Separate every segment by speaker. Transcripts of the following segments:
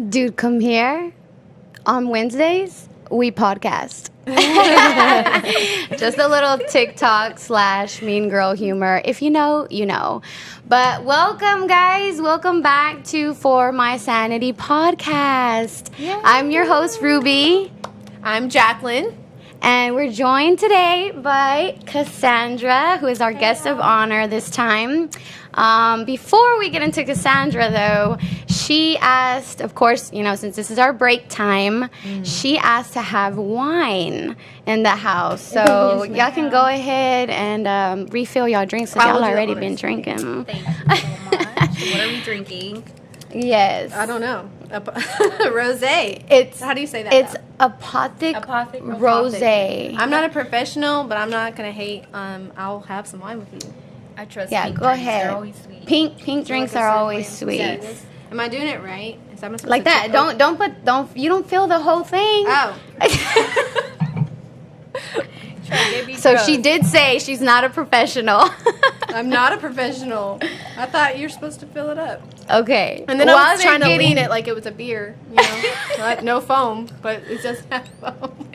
Speaker 1: Dude, come here. On Wednesdays, we podcast. Just a little TikTok / mean girl humor. If you know, you know. But welcome, guys. Welcome back to For My Sanity Podcast. Yay. I'm your host, Ruby.
Speaker 2: I'm Jaclyn.
Speaker 1: And we're joined today by Kassandra, who is our guest of honor this time. Before we get into Kassandra, though, she asked, of course, you know, since this is our break time, she asked to have wine in the house. So y'all can go ahead and refill y'all drinks because y'all already been drinking.
Speaker 3: Thank you so much. What are we drinking?
Speaker 1: Yes.
Speaker 2: I don't know. Rosé.
Speaker 1: It's
Speaker 2: how do you say that?
Speaker 1: It's apothic rosé.
Speaker 2: I'm not a professional, but I'm not gonna hate. I'll have some wine with you.
Speaker 3: I trust.
Speaker 1: Yeah,
Speaker 3: pink
Speaker 1: go
Speaker 3: drinks.
Speaker 1: ahead.
Speaker 3: They're always sweet.
Speaker 1: Pink drinks are always sweet.
Speaker 2: Yes. Am I doing it right? Is that supposed
Speaker 1: like
Speaker 2: to
Speaker 1: that? You don't feel the whole thing.
Speaker 2: Oh.
Speaker 1: So she did say she's not a professional.
Speaker 2: I'm not a professional. I thought you're supposed to fill it up.
Speaker 1: Okay.
Speaker 2: And then I was trying to lean it like it was a beer, you know. No foam, but it doesn't have foam.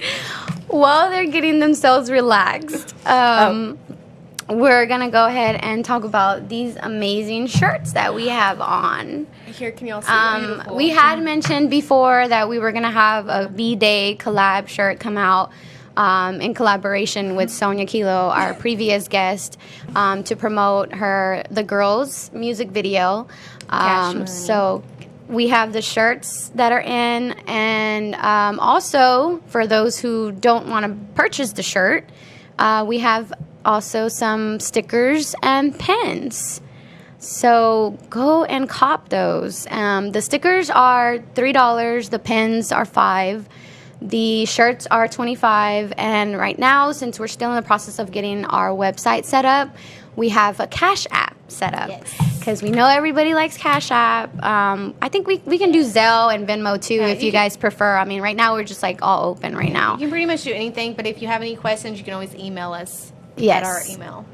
Speaker 1: While they're getting themselves relaxed, we're going to go ahead and talk about these amazing shirts that we have on.
Speaker 2: Here, can y'all see beautiful?
Speaker 1: We had mentioned before that we were going to have a B-Day collab shirt come out. In collaboration with Sonia Kilo, our previous guest, to promote the girls' music video. So we have the shirts that are in, and also for those who don't want to purchase the shirt, we have also some stickers and pins. So go and cop those. The stickers are $3. The pins are $5. The shirts are $25, and right now, since we're still in the process of getting our website set up, we have a Cash App set up. Because we know everybody likes Cash App. I think we can do Zelle and Venmo too if you guys prefer. I mean, right now we're just like all open right now.
Speaker 2: You can pretty much do anything, but if you have any questions, you can always email us
Speaker 1: at
Speaker 2: our email.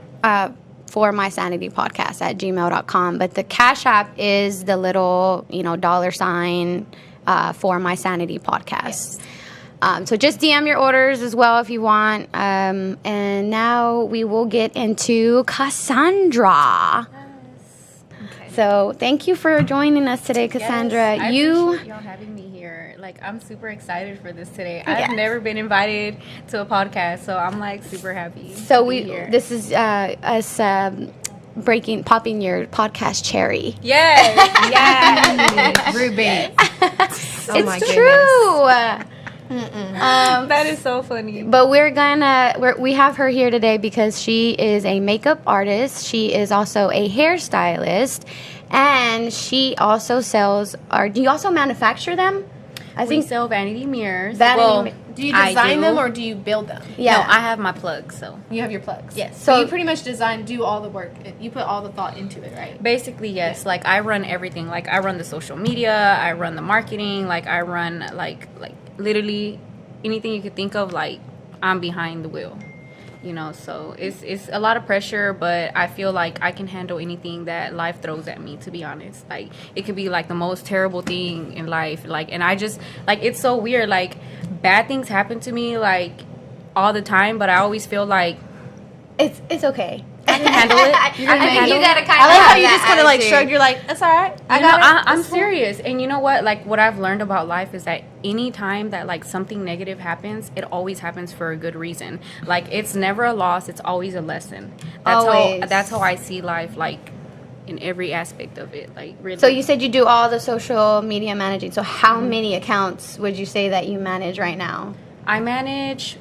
Speaker 1: For My Sanity Podcast at gmail.com. But the Cash App is the little, $sign For My Sanity Podcast. Yes. So just DM your orders as well if you want. And now we will get into Kassandra.
Speaker 3: Yes. Okay.
Speaker 1: So thank you for joining us today, Kassandra.
Speaker 3: Yes, I appreciate y'all having me here. Like, I'm super excited for this today. I've never been invited to a podcast, so I'm like super happy.
Speaker 1: So this is us popping your podcast cherry.
Speaker 3: Yes, yes, Ruby.
Speaker 1: It's true.
Speaker 3: That is so funny.
Speaker 1: But we have her here today because she is a makeup artist. She is also a hairstylist, and she also sells. Do you also manufacture them?
Speaker 3: We sell vanity mirrors.
Speaker 2: Do you design them or do you build them?
Speaker 1: Yeah,
Speaker 3: no, I have my plugs. So
Speaker 2: you have your plugs.
Speaker 3: Yes.
Speaker 2: So you pretty much do all the work. You put all the thought into it, right?
Speaker 3: Basically, yes. Yeah. Like, I run everything. Like, I run the social media. I run the marketing. Like, I run like literally anything you could think of. Like, I'm behind the wheel. you know. So it's a lot of pressure, but I feel like I can handle anything that life throws at me, to be honest. Like, it could be like the most terrible thing in life, like, and I just, like, it's so weird, like, bad things happen to me like all the time, but I always feel like
Speaker 1: It's okay.
Speaker 3: I can handle it.
Speaker 1: I think you gotta kind
Speaker 2: I
Speaker 1: of.
Speaker 2: like how you just kind of like shrugged. You're like, that's all right.
Speaker 3: I'm serious. And you know what? Like, what I've learned about life is that any time that like something negative happens, it always happens for a good reason. Like, it's never a loss. It's always a lesson. That's how I see life, like, in every aspect of it. Like, really.
Speaker 1: So you said you do all the social media managing. So how many accounts would you say that you manage right now?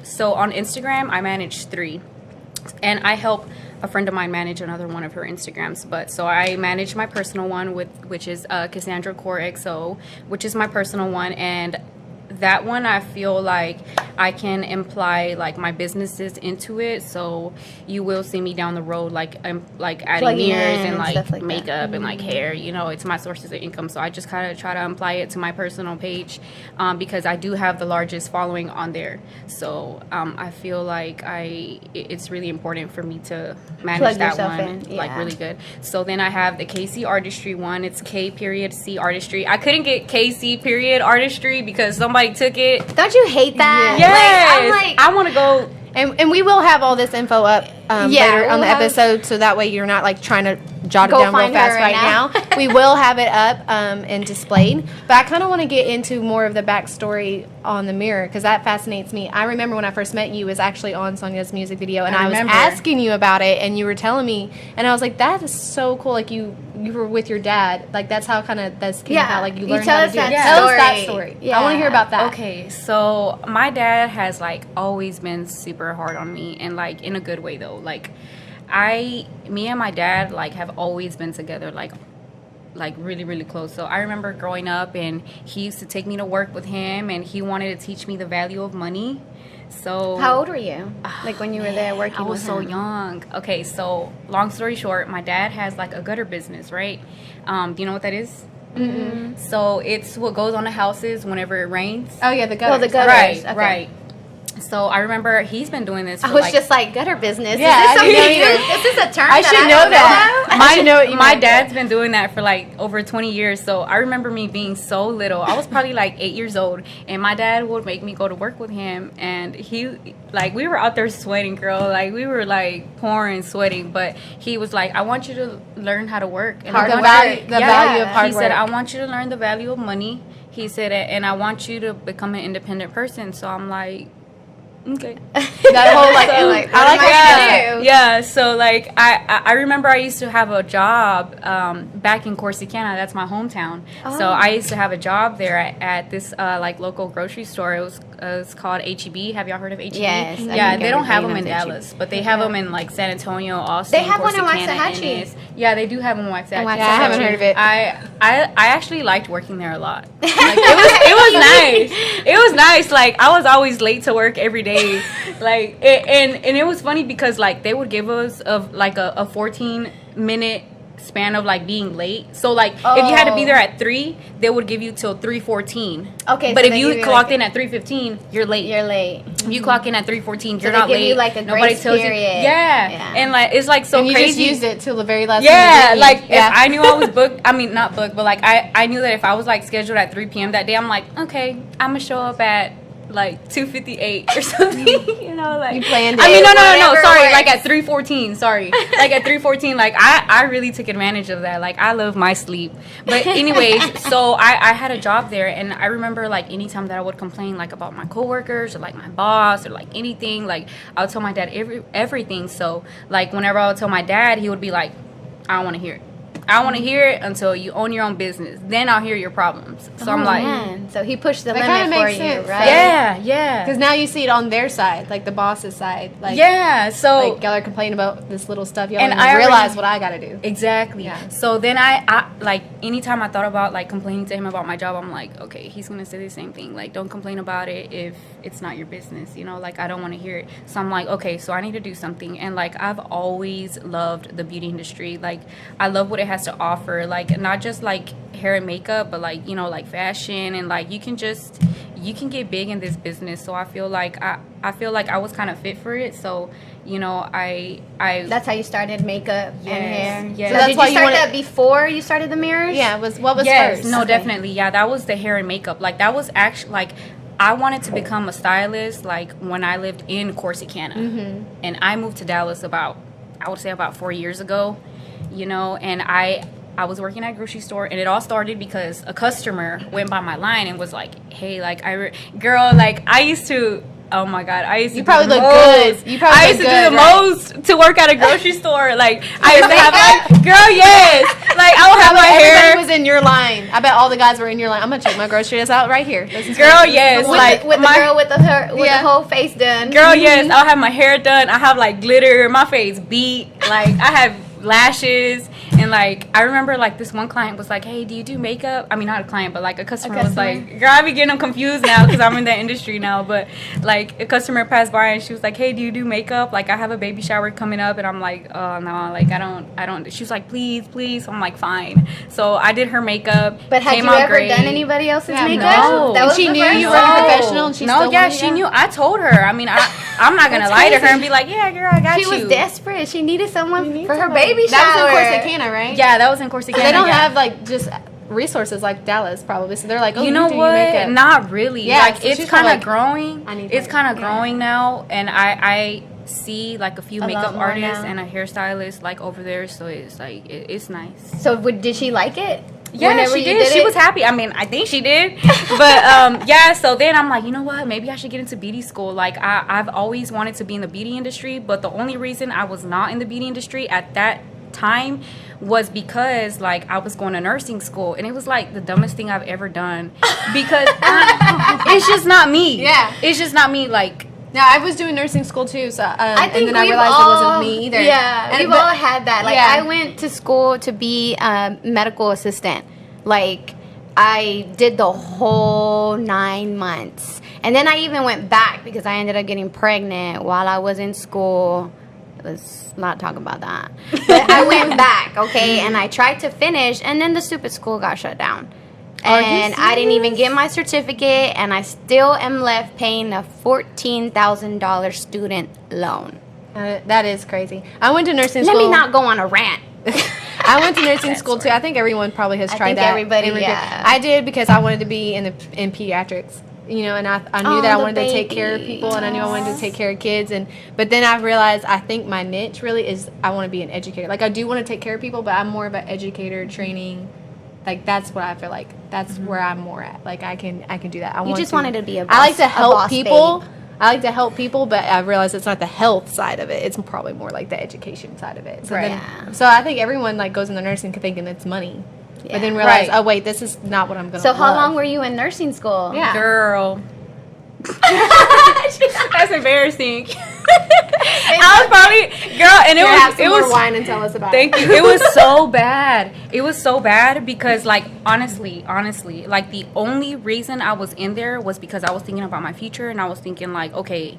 Speaker 3: So on Instagram, I manage 3. And I help a friend of mine manage another one of her Instagrams. But so I manage my personal one, which is Kassandra Cornejo, which is my personal one. And that one, I feel like I can imply like my businesses into it. So you will see me down the road, like adding
Speaker 1: Plugging
Speaker 3: mirrors
Speaker 1: in
Speaker 3: and like
Speaker 1: stuff
Speaker 3: makeup and like hair. You know, it's my sources of income. So I just kind of try to apply it to my personal page, because I do have the largest following on there. So I feel like it's really important for me to manage
Speaker 1: Plug
Speaker 3: that
Speaker 1: yourself
Speaker 3: one
Speaker 1: in.
Speaker 3: like
Speaker 1: Yeah.
Speaker 3: really good. So then I have the KC Artistry one. It's K.C Artistry. I couldn't get KC Artistry because somebody took it.
Speaker 1: Don't you hate that?
Speaker 3: Yes.
Speaker 1: Like, I'm like,
Speaker 3: I want to go.
Speaker 2: And we will have all this info up later on the
Speaker 1: we'll have-
Speaker 2: episode, so that way you're not like trying to jot it
Speaker 1: Go
Speaker 2: down real
Speaker 1: find her
Speaker 2: fast
Speaker 1: right
Speaker 2: right now. We will have it up and displayed. But I kind of want to get into more of the backstory on the mirror, because that fascinates me. I remember when I first met you was actually on Sonia's music video, and I was
Speaker 3: remember.
Speaker 2: asking you about it, and you were telling me, and I was like, that is so cool. Like you were with your dad. Like that's how kind of this came about. Like you learned
Speaker 1: tell
Speaker 2: how to
Speaker 1: us
Speaker 2: do
Speaker 1: that
Speaker 2: it. Tell us that
Speaker 1: story.
Speaker 2: story.
Speaker 1: Yeah.
Speaker 2: I want to hear about that.
Speaker 3: Okay, so my dad has like always been super hard on me, and like in a good way though. Like me and my dad like have always been together, like really, really close. So I remember growing up, and he used to take me to work with him, and he wanted to teach me the value of money. So
Speaker 1: how old were you? Like when you were there working?
Speaker 3: I was
Speaker 1: with
Speaker 3: so
Speaker 1: him?
Speaker 3: young. Okay, so long story short, my dad has like a gutter business, right? Do you know what that is?
Speaker 2: Mm-hmm.
Speaker 3: So it's what goes on the houses whenever it rains.
Speaker 2: Oh yeah, the gutters.
Speaker 1: the gutters.
Speaker 3: Right,
Speaker 1: Okay.
Speaker 3: right. So I remember he's been doing this for
Speaker 1: I was
Speaker 3: like,
Speaker 1: just like gutter business.
Speaker 2: Yeah,
Speaker 1: Is this
Speaker 2: I
Speaker 1: something
Speaker 2: didn't
Speaker 1: you
Speaker 2: know
Speaker 1: use?
Speaker 2: either.
Speaker 1: Is this a term
Speaker 2: I
Speaker 1: that
Speaker 2: should
Speaker 1: I
Speaker 2: know
Speaker 1: don't
Speaker 2: that.
Speaker 1: know?
Speaker 2: I should know what you
Speaker 3: my
Speaker 2: meant.
Speaker 3: dad's been doing that for like over 20 years. So I remember me being so little. I was probably like 8 years old, and my dad would make me go to work with him, and he like we were out there sweating, girl. Like we were like pouring sweating, but he was like, I want you to learn how to work. And
Speaker 1: Hard
Speaker 3: I
Speaker 1: work.
Speaker 3: want you-
Speaker 2: The value of hard
Speaker 3: He said,
Speaker 2: work.
Speaker 3: I want you to learn the value of money. He said, and I want you to become an independent person. So I'm like, okay.
Speaker 2: That whole like,
Speaker 1: So,
Speaker 2: ooh,
Speaker 1: like,
Speaker 2: I like
Speaker 1: what am
Speaker 2: what
Speaker 1: I
Speaker 2: you
Speaker 1: gonna
Speaker 2: do.
Speaker 1: do?
Speaker 3: Yeah, so like I remember I used to have a job back in Corsicana. That's my hometown. So I used to have a job there at this like local grocery store. It was called H-E-B. Have y'all heard of H-E-B?
Speaker 1: Yes, I
Speaker 3: Yeah,
Speaker 1: think
Speaker 3: they don't have them
Speaker 1: everybody
Speaker 3: in
Speaker 1: knows
Speaker 3: Dallas, but they have them in like San Antonio, Austin,
Speaker 1: They have one in
Speaker 3: Corsicana,
Speaker 1: Waxahachie.
Speaker 3: Ennis. Yeah, they do have one in Waxahachie.
Speaker 1: In Waxahachie.
Speaker 2: Yeah, I haven't heard of it.
Speaker 3: I actually liked working there a lot. Like, it was nice. It was nice. Like I was always late to work every day. Like and it was funny because like they would give us of like a 14-minute span of like being late. So like if you had to be there at 3, they would give you till 3:14.
Speaker 1: Okay,
Speaker 3: But
Speaker 1: so
Speaker 3: if
Speaker 1: they
Speaker 3: you
Speaker 1: give you,
Speaker 3: clocked
Speaker 1: like,
Speaker 3: in at 3:15, you're late.
Speaker 1: You're late.
Speaker 3: If you clock in at 3:14, you're
Speaker 1: they
Speaker 3: not
Speaker 1: give
Speaker 3: late.
Speaker 1: you, like, a grace period.
Speaker 3: Yeah.
Speaker 1: Yeah.
Speaker 3: And like it's like so
Speaker 2: And you
Speaker 3: crazy.
Speaker 2: just used it till the very last
Speaker 3: Yeah,
Speaker 2: minute,
Speaker 3: like
Speaker 2: yeah.
Speaker 3: if I knew I was booked, I mean not booked, but like I knew that if I was like scheduled at 3 p.m. that day, I'm like, okay, I'm gonna show up at like 2:58 or something, you know, like
Speaker 2: You planned
Speaker 3: I mean,
Speaker 2: it.
Speaker 3: no,
Speaker 1: Whatever
Speaker 3: sorry,
Speaker 1: works.
Speaker 3: like at 3:14, sorry, like at 3:14, like I really took advantage of that. Like I love my sleep, but anyways, so I had a job there, and I remember like anytime that I would complain like about my coworkers or like my boss or like anything, like I would tell my dad everything. So like whenever I would tell my dad, he would be like, I don't want to hear it. I want to hear it until you own your own business. Then I'll hear your problems. So I'm like,
Speaker 1: man. So he pushed the
Speaker 2: That
Speaker 1: limit
Speaker 2: kinda
Speaker 1: for
Speaker 2: makes
Speaker 1: you,
Speaker 2: sense,
Speaker 1: right?
Speaker 3: yeah.
Speaker 2: Because now you see it on their side, like the boss's side. Like,
Speaker 3: Yeah, so
Speaker 2: like y'all are complaining about this little stuff. Y'all
Speaker 3: And
Speaker 2: don't
Speaker 3: I
Speaker 2: even
Speaker 3: already-
Speaker 2: realize what I got to do.
Speaker 3: exactly.
Speaker 2: Yeah.
Speaker 3: So then I like anytime I thought about like complaining to him about my job, I'm like, okay, he's gonna say the same thing. Like, don't complain about it if it's not your business. You know, like I don't want to hear it. So I'm like, okay, so I need to do something. And like I've always loved the beauty industry. Like I love what it has to offer. Like not just like hair and makeup, but like, you know, like fashion, and like you can just you can get big in this business. So I feel like I was kind of fit for it. So, you know, I
Speaker 1: That's how you started makeup and hair.
Speaker 3: Yes.
Speaker 1: So
Speaker 3: That's
Speaker 1: did
Speaker 2: why
Speaker 1: you
Speaker 2: you
Speaker 1: start
Speaker 2: wanted-
Speaker 1: that before you started the mirrors?
Speaker 2: Yeah, what was
Speaker 3: yes,
Speaker 2: first?
Speaker 3: no,
Speaker 1: Okay.
Speaker 3: definitely. Yeah, that was the hair and makeup. Like, that was actually, like, I wanted to become a stylist, like, when I lived in Corsicana. And I moved to Dallas about 4 years ago, you know, and I was working at a grocery store, and it all started because a customer went by my line and was like, hey, like, girl, like, I used to... Oh my God! I used to.
Speaker 2: You probably
Speaker 3: do the
Speaker 2: look
Speaker 3: most.
Speaker 2: good. You probably
Speaker 3: I
Speaker 2: look
Speaker 3: used to
Speaker 2: good,
Speaker 3: do the
Speaker 2: right?
Speaker 3: most to work at a grocery store. Like, I used to have like, girl, yes. Like, I would have my
Speaker 2: Everybody
Speaker 3: hair.
Speaker 2: was in your line. I bet all the guys were in your line. I'm gonna check my groceries out right here. This is
Speaker 3: Girl,
Speaker 2: this is
Speaker 3: yes.
Speaker 2: the one.
Speaker 3: Like,
Speaker 1: with the
Speaker 3: my
Speaker 1: girl with the whole face done.
Speaker 3: girl, yes. I'll have my hair done. I have like glitter. My face beat. Like, I have lashes. And like, I remember like this one client was like, hey, do you do makeup? I mean, not a client, but like a customer was like, girl, I be getting them confused now because I'm in that industry now. But like, a customer passed by and she was like, hey, do you do makeup? Like, I have a baby shower coming up. And I'm like, oh no, like, I don't. She was like, please. So I'm like, fine. So I did her makeup.
Speaker 1: But had
Speaker 3: came
Speaker 1: you
Speaker 3: out
Speaker 1: ever
Speaker 3: great.
Speaker 1: done anybody else's
Speaker 2: Yeah,
Speaker 1: makeup?
Speaker 3: no.
Speaker 1: That
Speaker 2: And
Speaker 1: was
Speaker 2: she
Speaker 1: the
Speaker 2: knew
Speaker 1: first
Speaker 2: you
Speaker 1: one?
Speaker 2: were a professional, and she
Speaker 3: no,
Speaker 2: still
Speaker 3: yeah,
Speaker 2: wanted
Speaker 3: she
Speaker 2: you?
Speaker 3: knew. I told her. I mean, I'm not gonna lie to her and be like, yeah, girl, I got
Speaker 1: She
Speaker 3: you.
Speaker 1: was desperate. She needed someone
Speaker 2: You need
Speaker 1: for her
Speaker 2: somebody.
Speaker 1: baby shower.
Speaker 2: That was in Corsicana, right?
Speaker 3: Yeah, that was in Corsicana.
Speaker 2: They don't
Speaker 3: yeah.
Speaker 2: have like just resources like Dallas probably. So they're like, oh,
Speaker 3: You know
Speaker 2: do
Speaker 3: what?
Speaker 2: Your makeup.
Speaker 3: Not really.
Speaker 2: Yeah,
Speaker 3: like,
Speaker 2: so
Speaker 3: it's
Speaker 2: she's
Speaker 3: kind of
Speaker 2: like,
Speaker 3: growing.
Speaker 2: I need
Speaker 3: It's
Speaker 2: her.
Speaker 3: kind of growing now, and I see like a few
Speaker 1: A lot
Speaker 3: makeup
Speaker 1: more
Speaker 3: artists
Speaker 1: now.
Speaker 3: and a hairstylist like over there. So it's like it's nice.
Speaker 1: So did she like it?
Speaker 3: Yeah,
Speaker 1: Whenever
Speaker 3: she
Speaker 1: you
Speaker 3: did. She
Speaker 1: it?
Speaker 3: was happy. I mean, I think she did. But yeah, so then I'm like, you know what? Maybe I should get into beauty school. Like, I've always wanted to be in the beauty industry, but the only reason I was not in the beauty industry at that time was because like I was going to nursing school, and it was like the dumbest thing I've ever done because it's just not me.
Speaker 2: Yeah.
Speaker 3: It's just not me. Like,
Speaker 2: Now I was doing nursing school too, so
Speaker 1: I think
Speaker 2: and then I
Speaker 1: we've
Speaker 2: realized
Speaker 1: all,
Speaker 2: it wasn't me either.
Speaker 1: Yeah,
Speaker 2: and,
Speaker 1: we've
Speaker 2: but-
Speaker 1: all had that. Like,
Speaker 2: yeah.
Speaker 1: I went to school to be a medical assistant. Like, I did the whole 9 months. And then I even went back because I ended up getting pregnant while I was in school. Let's not talk about that. But I went back, okay, and I tried to finish, and then the stupid school got shut down. And I didn't even get my certificate, and I still am left paying a $14,000 student loan.
Speaker 2: That is crazy. I went to nursing
Speaker 1: Let
Speaker 2: school.
Speaker 1: me not go on a rant.
Speaker 2: I went to nursing school too. I think everyone probably has
Speaker 1: I
Speaker 2: tried
Speaker 1: think
Speaker 2: that.
Speaker 1: everybody, yeah.
Speaker 2: I did because I wanted to be in pediatrics. You know, and I knew
Speaker 1: Oh,
Speaker 2: that I
Speaker 1: the
Speaker 2: wanted to take care of
Speaker 1: baby.
Speaker 2: people, and I knew I wanted to take care of kids. But then I realized I think my niche really is I want to be an educator. Like, I do want to take care of people, but I'm more of an educator, training. Like, that's what I feel like. That's where I'm more at. Like, I can do that.
Speaker 1: You just wanted to be a
Speaker 2: I like to
Speaker 1: boss- a
Speaker 2: help
Speaker 1: boss
Speaker 2: people.
Speaker 1: babe.
Speaker 2: I like to help people, but I realize it's not the health side of it. It's probably more like the education side of it. So
Speaker 1: Right.
Speaker 2: then, so I think everyone like goes into nursing thinking it's money,
Speaker 1: Yeah.
Speaker 2: but then realize,
Speaker 3: Right.
Speaker 2: oh wait, this is not what I'm going to.
Speaker 1: So how long were you in nursing school?
Speaker 2: Yeah.
Speaker 3: girl. That's embarrassing. I was probably girl, and it was
Speaker 2: wine and tell us about
Speaker 3: Thank you. It was so bad. It was so bad because, like, honestly, like, the only reason I was in there was because I was thinking about my future, and I was thinking, like, okay,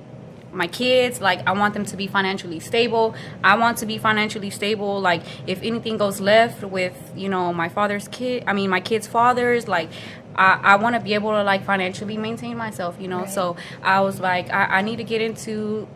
Speaker 3: my kids, like, I want them to be financially stable. I want to be financially stable. Like, if anything goes left with, you know, my kids' fathers, like, I want to be able to, like, financially maintain myself, you know.
Speaker 1: Right.
Speaker 3: So I was like, I need to get into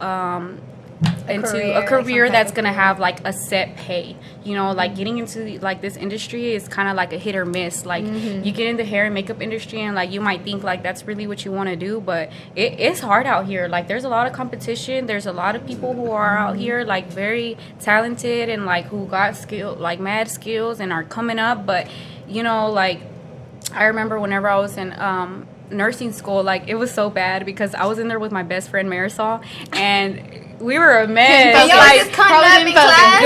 Speaker 1: career
Speaker 3: a
Speaker 1: or
Speaker 3: career
Speaker 1: some
Speaker 3: that's
Speaker 1: type of
Speaker 3: gonna have like a set pay, you know. Like, getting into like this industry is kind of like a hit or miss. Like, you get in the hair and makeup industry, and like you might think like that's really what you want to do, but it's hard out here. Like, there's a lot of competition. There's a lot of people who are out here like very talented and like who got skill, like mad skills, and are coming up. But you know, like, I remember whenever I was in nursing school, like, it was so bad because I was in there with my best friend Marisol, and we were a mess.
Speaker 1: And y'all
Speaker 3: Like,
Speaker 1: just cutting up in class?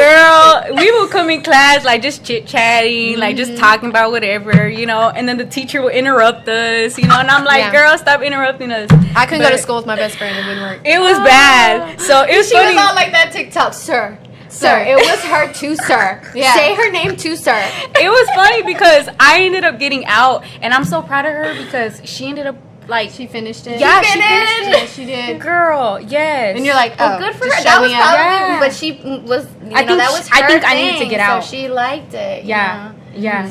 Speaker 3: girl, we would come in class like just chit chatting, like just talking about whatever, you know, and then the teacher would interrupt us, you know, and I'm like,
Speaker 2: Yeah.
Speaker 3: girl, stop interrupting us.
Speaker 2: I couldn't go to
Speaker 3: But
Speaker 2: school with my best friend. It wouldn't work.
Speaker 3: It was bad. So it was
Speaker 1: She
Speaker 3: funny.
Speaker 1: was all like that TikTok, sir. It was her too, sir.
Speaker 2: Yeah.
Speaker 1: Say her name too, sir.
Speaker 3: It was funny because I ended up getting out, and I'm so proud of her because she ended up like
Speaker 2: She finished it.
Speaker 3: Yeah,
Speaker 1: She
Speaker 3: she
Speaker 1: finished?
Speaker 3: finished
Speaker 2: Yeah, she did.
Speaker 3: it. Girl, yes.
Speaker 2: And you're like,
Speaker 1: Well,
Speaker 2: oh,
Speaker 1: good for
Speaker 2: just
Speaker 1: her.
Speaker 2: show
Speaker 1: That was
Speaker 2: me out.
Speaker 1: probably,
Speaker 3: Yeah.
Speaker 1: but she was, you
Speaker 3: I
Speaker 1: know,
Speaker 3: think
Speaker 1: that
Speaker 3: she-
Speaker 1: was her
Speaker 3: I think I need to
Speaker 1: thing,
Speaker 3: get out.
Speaker 1: So she liked it. you
Speaker 3: Yeah.
Speaker 1: know.
Speaker 3: Yeah.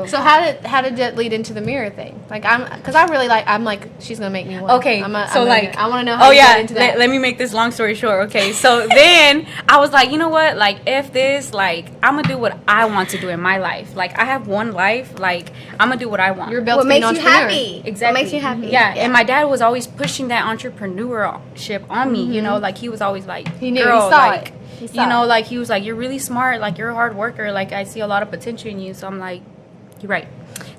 Speaker 2: So how did that lead into the mirror thing? Like I'm like she's gonna make me one.
Speaker 3: Okay. I
Speaker 2: want to know how you got into that.
Speaker 3: Let me make this long story short. Okay. So then I was like, you know what? Like if this, like I'm gonna do what I want to do in my life. Like I have one life. Like I'm gonna do what I want.
Speaker 2: You're built
Speaker 1: What
Speaker 2: to be an
Speaker 1: makes you
Speaker 2: entrepreneur.
Speaker 1: happy?
Speaker 3: Exactly.
Speaker 1: What makes you happy?
Speaker 3: Yeah. And my dad was always pushing that entrepreneurship on me. You know, like he was always like,
Speaker 2: He knew.
Speaker 3: girl,
Speaker 2: He saw
Speaker 3: like,
Speaker 2: it. He saw
Speaker 3: you know,
Speaker 2: it.
Speaker 3: like he was like, you're really smart. Like you're a hard worker. Like I see a lot of potential in you. So I'm like, you're right.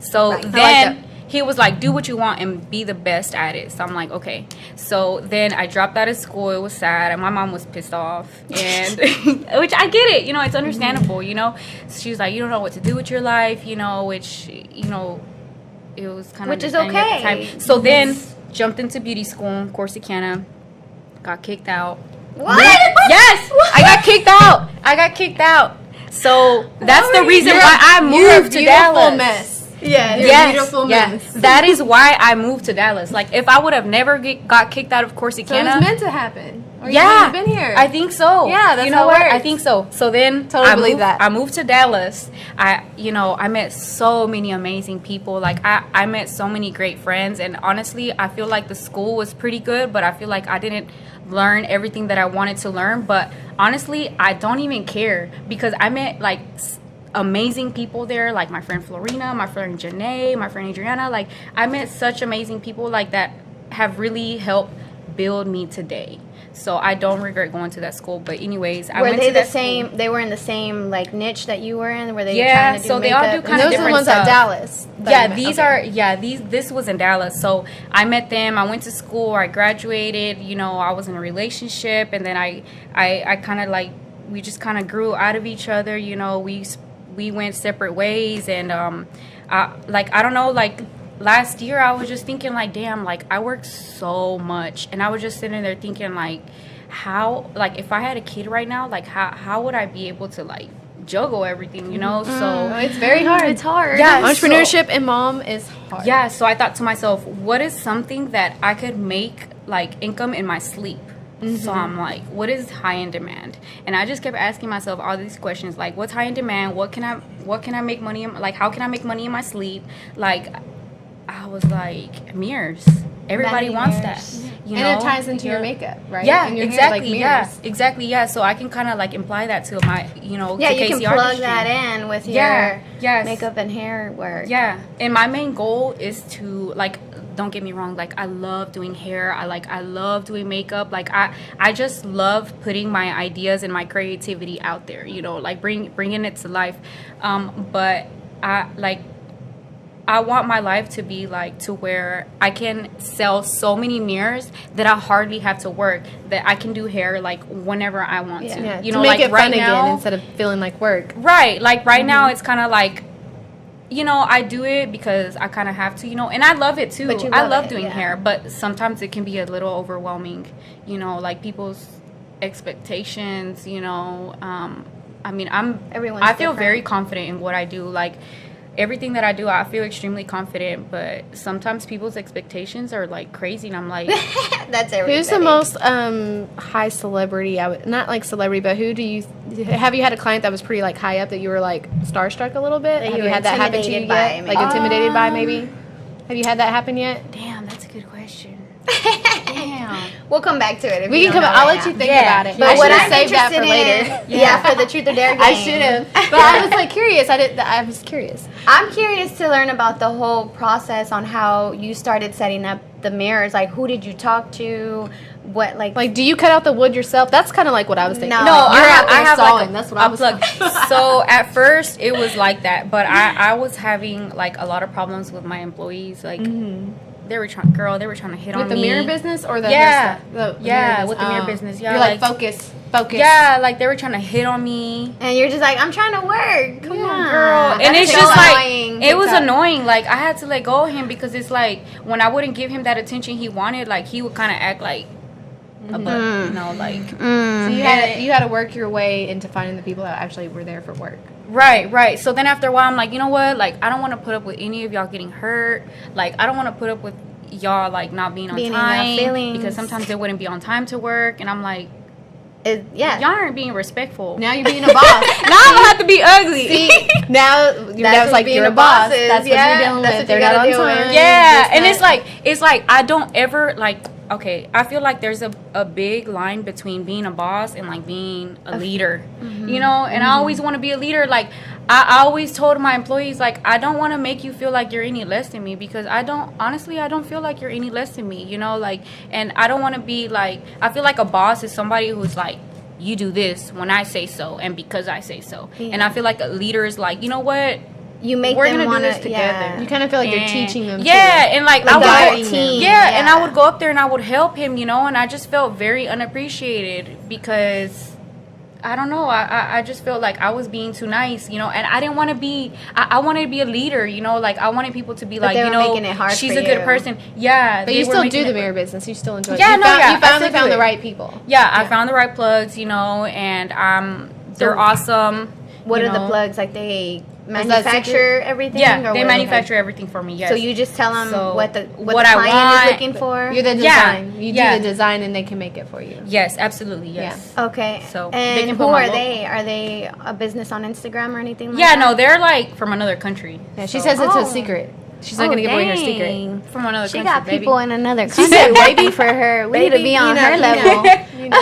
Speaker 3: So
Speaker 1: Right. I like
Speaker 3: then he was like, do what you want and be the best at it. So I'm like, okay. So then I dropped out of school. It was sad. And my mom was pissed off. And which I get it. You know, it's understandable, you know. So she was like, you don't know what to do with your life, you know, which, you know, it was kind of
Speaker 1: Which is
Speaker 3: understanding at the
Speaker 1: okay.
Speaker 3: time. So then jumped into beauty school in Corsicana. Got kicked out.
Speaker 1: What?
Speaker 3: Yes, I got kicked out. So that's the reason why I moved to Dallas.
Speaker 2: Mess. Yeah, you're
Speaker 3: Yes,
Speaker 2: a beautiful
Speaker 3: yes.
Speaker 2: mess.
Speaker 3: That is why I moved to Dallas. Like if I would have never got kicked out of
Speaker 2: So it
Speaker 3: Corsicana,
Speaker 2: was meant to happen. Or you
Speaker 3: yeah,
Speaker 2: wouldn't have been here.
Speaker 3: I think so.
Speaker 2: Yeah, that's
Speaker 3: you
Speaker 2: how
Speaker 3: know
Speaker 2: it
Speaker 3: what? I
Speaker 2: works.
Speaker 3: think so. So then
Speaker 2: Totally believe that.
Speaker 3: I moved to Dallas. I met so many amazing people. Like I met so many great friends, and honestly, I feel like the school was pretty good, but I feel like I didn't learn everything that I wanted to learn. But honestly, I don't even care because I met like amazing people there, like my friend Florina, my friend Janae, my friend Adriana. Like I met such amazing people like that have really helped build me today. So I don't regret going to that school. But anyways, I
Speaker 1: Were
Speaker 3: went
Speaker 1: they
Speaker 3: to
Speaker 1: the
Speaker 3: that
Speaker 1: same?
Speaker 3: school.
Speaker 1: They were in the same like niche that you were in. Were they
Speaker 3: Yeah,
Speaker 1: trying to do
Speaker 3: so they
Speaker 1: makeup?
Speaker 3: all do
Speaker 1: and-
Speaker 3: kind of
Speaker 2: those are the
Speaker 3: different
Speaker 2: ones
Speaker 3: stuff.
Speaker 2: at Dallas.
Speaker 3: Yeah, these are this was in Dallas. So I met them. I went to school. I graduated. You know, I was in a relationship, and then I kind of like we just kind of grew out of each other. You know, we went separate ways, and I don't know, like last year I was just thinking like, damn, like I worked so much, and I was just sitting there thinking like, how, like if I had a kid right now, like how would I be able to like juggle everything, you know? So
Speaker 2: it's very hard.
Speaker 1: It's hard.
Speaker 3: Yeah,
Speaker 2: Entrepreneurship and mom is hard.
Speaker 3: yeah, so I thought to myself, what is something that I could make like income in my sleep? So I'm like, what is high in demand? And I just kept asking myself all these questions, like what's high in demand? What can I make money in, like how can I make money in my sleep? Like I was like, mirrors. Everybody
Speaker 1: Vanity
Speaker 3: wants
Speaker 1: mirrors.
Speaker 3: that. You
Speaker 2: And
Speaker 3: know?
Speaker 2: it ties into your makeup, right?
Speaker 3: Yeah,
Speaker 2: And your
Speaker 3: exactly.
Speaker 2: hair, like
Speaker 3: Yeah,
Speaker 2: mirrors.
Speaker 3: exactly. Yeah. So I can kind of like imply that to my, you know,
Speaker 1: Yeah,
Speaker 3: to
Speaker 1: you can
Speaker 3: Casey
Speaker 1: plug
Speaker 3: artistry.
Speaker 1: that in with
Speaker 3: Yeah,
Speaker 1: your
Speaker 3: yes.
Speaker 1: makeup and hair work.
Speaker 3: Yeah, and my main goal is to like, don't get me wrong, like I love doing hair. I love doing makeup. Like I just love putting my ideas and my creativity out there. You know, like bringing it to life. But I want my life to be like to where I can sell so many mirrors that I hardly have to work, that I can do hair like whenever I want to.
Speaker 2: Yeah,
Speaker 3: You
Speaker 2: to
Speaker 3: know,
Speaker 2: make
Speaker 3: like
Speaker 2: it
Speaker 3: right
Speaker 2: fun
Speaker 3: now,
Speaker 2: again instead of feeling like work.
Speaker 3: right, like right now it's kind of like, you know, I do it because I kind of have to, you know, and I love it too.
Speaker 1: But you
Speaker 3: I
Speaker 1: love
Speaker 3: love
Speaker 1: it,
Speaker 3: doing
Speaker 1: yeah.
Speaker 3: hair, but sometimes it can be a little overwhelming, you know, like people's expectations, you know. I mean,
Speaker 1: Everyone's
Speaker 3: I feel
Speaker 1: different.
Speaker 3: very confident in what I do. Like everything that I do, I feel extremely confident, but sometimes people's expectations are like crazy, and I'm like,
Speaker 1: That's everybody.
Speaker 2: Who's the most high celebrity? Not like celebrity, but have you had a client that was pretty like high up that you were like starstruck a a little bit?
Speaker 1: That
Speaker 2: Have
Speaker 1: you
Speaker 2: you
Speaker 1: were
Speaker 2: had that happen to you
Speaker 1: intimidated by,
Speaker 2: yet?
Speaker 1: maybe?
Speaker 2: Like intimidated by maybe? Have you had that happen yet?
Speaker 3: damn, that's a good question. Damn.
Speaker 1: We'll come back to it. If
Speaker 2: We
Speaker 1: you
Speaker 2: can
Speaker 1: don't
Speaker 2: come.
Speaker 1: know
Speaker 2: I'll
Speaker 1: right
Speaker 2: let you
Speaker 1: now.
Speaker 2: think
Speaker 3: Yeah.
Speaker 2: about it.
Speaker 3: But
Speaker 2: I
Speaker 1: What
Speaker 2: should have
Speaker 1: I'm
Speaker 2: saved that for
Speaker 1: interested
Speaker 2: later.
Speaker 1: in, yeah, for the truth or dare game.
Speaker 2: I should have, but I was like curious. I was curious.
Speaker 1: I'm curious to learn about the whole process on how you started setting up the mirrors. Like, who did you talk to? What,
Speaker 2: Like, do you cut out the wood yourself? That's kind of like what I was thinking.
Speaker 1: No,
Speaker 3: No,
Speaker 1: You're
Speaker 3: I have like
Speaker 2: sawing. That's what I was.
Speaker 3: So at first it was like that, but I was having like a lot of problems with my employees. Like they were trying to hit on
Speaker 2: With the
Speaker 3: me.
Speaker 2: mirror business or the
Speaker 3: Yeah.
Speaker 2: hairstyle? The
Speaker 3: Yeah,
Speaker 2: mirror
Speaker 3: with the mirror
Speaker 2: Oh.
Speaker 3: business. Yeah,
Speaker 2: You're like
Speaker 3: like-
Speaker 2: focus.
Speaker 3: Yeah, like they were trying to hit on me.
Speaker 1: And you're just like, I'm trying to work. Come on,
Speaker 3: Girl, and
Speaker 1: That's
Speaker 3: it's
Speaker 1: so
Speaker 3: just
Speaker 1: annoying.
Speaker 3: like it was
Speaker 2: TikTok.
Speaker 3: annoying. Like I had to let go of him because it's like when I wouldn't give him that attention he wanted, like he would kind of act like a butt, you know, like
Speaker 2: So you had to work your way into finding the people that actually were there for work.
Speaker 3: right. So then after a while, I'm like, you know what? Like I don't want to put up with any of y'all getting hurt. Like I don't want to put up with y'all like not being on
Speaker 1: Being in your
Speaker 3: time
Speaker 1: feelings.
Speaker 3: because sometimes they wouldn't be on time to work, and I'm like,
Speaker 1: Yeah.
Speaker 3: Y'all aren't being respectful.
Speaker 2: Now you're being a boss.
Speaker 3: Now I don't have to be ugly.
Speaker 2: See, now your dad's like, you're a boss. That's what you're dealing with. They're not on time.
Speaker 3: Yeah, and it's like I don't ever like. Okay, I feel like there's a big line between being a boss and like being a leader, you know. And I always want to be a leader. Like I always told my employees, like I don't want to make you feel like you're any less than me, because I don't feel like you're any less than me, you know. Like, and I don't want to be like, I feel like a boss is somebody who's like, you do this when I say so and because I say so. And I feel like a leader is like, you know what?
Speaker 1: You make
Speaker 3: We're
Speaker 1: them
Speaker 3: gonna
Speaker 1: want
Speaker 3: do this
Speaker 1: to
Speaker 3: together.
Speaker 1: Yeah.
Speaker 2: You kind of feel like you're teaching them.
Speaker 3: Yeah, and like I
Speaker 1: guiding
Speaker 3: would,
Speaker 1: them.
Speaker 3: and I would go up there and I would help him, you know, and I just felt very unappreciated because I don't know, I just felt like I was being too nice, you know, and I didn't want to be. I wanted to be a leader, you know, like I wanted people to be like,
Speaker 1: they
Speaker 3: you
Speaker 1: were
Speaker 3: know,
Speaker 1: making it hard
Speaker 3: she's
Speaker 1: for
Speaker 3: a good
Speaker 1: you.
Speaker 3: person. Yeah,
Speaker 2: But
Speaker 3: they
Speaker 2: you
Speaker 3: were
Speaker 2: still
Speaker 3: making
Speaker 2: do the
Speaker 3: it-
Speaker 2: mirror business. You still enjoy it.
Speaker 3: Yeah,
Speaker 2: You
Speaker 3: no,
Speaker 2: found,
Speaker 3: yeah,
Speaker 2: you
Speaker 3: I
Speaker 2: finally
Speaker 3: still do
Speaker 2: found the
Speaker 3: it.
Speaker 2: right people.
Speaker 3: Yeah, I found the right plugs, you know, and they're awesome.
Speaker 1: What
Speaker 3: you
Speaker 1: are the
Speaker 3: know.
Speaker 1: plugs? Like they
Speaker 2: that
Speaker 1: manufacture everything?
Speaker 3: Yeah,
Speaker 1: or
Speaker 3: they
Speaker 1: what?
Speaker 3: manufacture everything for me. Yes.
Speaker 1: So you just tell them
Speaker 3: So
Speaker 1: what the
Speaker 3: what I
Speaker 1: client
Speaker 3: want.
Speaker 1: is looking for?
Speaker 2: You're the
Speaker 3: Yeah,
Speaker 2: design. You
Speaker 3: yeah.
Speaker 2: do the design, and they can make it for you.
Speaker 3: Yes, absolutely. Yes.
Speaker 1: Okay.
Speaker 3: So they
Speaker 1: and
Speaker 3: can
Speaker 1: who
Speaker 3: put my
Speaker 1: are
Speaker 3: logo.
Speaker 1: they? Are they a business on Instagram or anything like
Speaker 3: Yeah,
Speaker 1: that?
Speaker 3: no, they're like from another country.
Speaker 2: Yeah, she
Speaker 3: So-
Speaker 2: says it's
Speaker 1: Oh.
Speaker 2: a secret. She's not gonna give away her secret.
Speaker 1: dang.
Speaker 3: from another
Speaker 1: She
Speaker 3: country.
Speaker 1: got
Speaker 3: baby.
Speaker 1: people in another
Speaker 2: She
Speaker 1: country
Speaker 2: said,
Speaker 1: waiting for her. We need to be on her level.
Speaker 2: You know.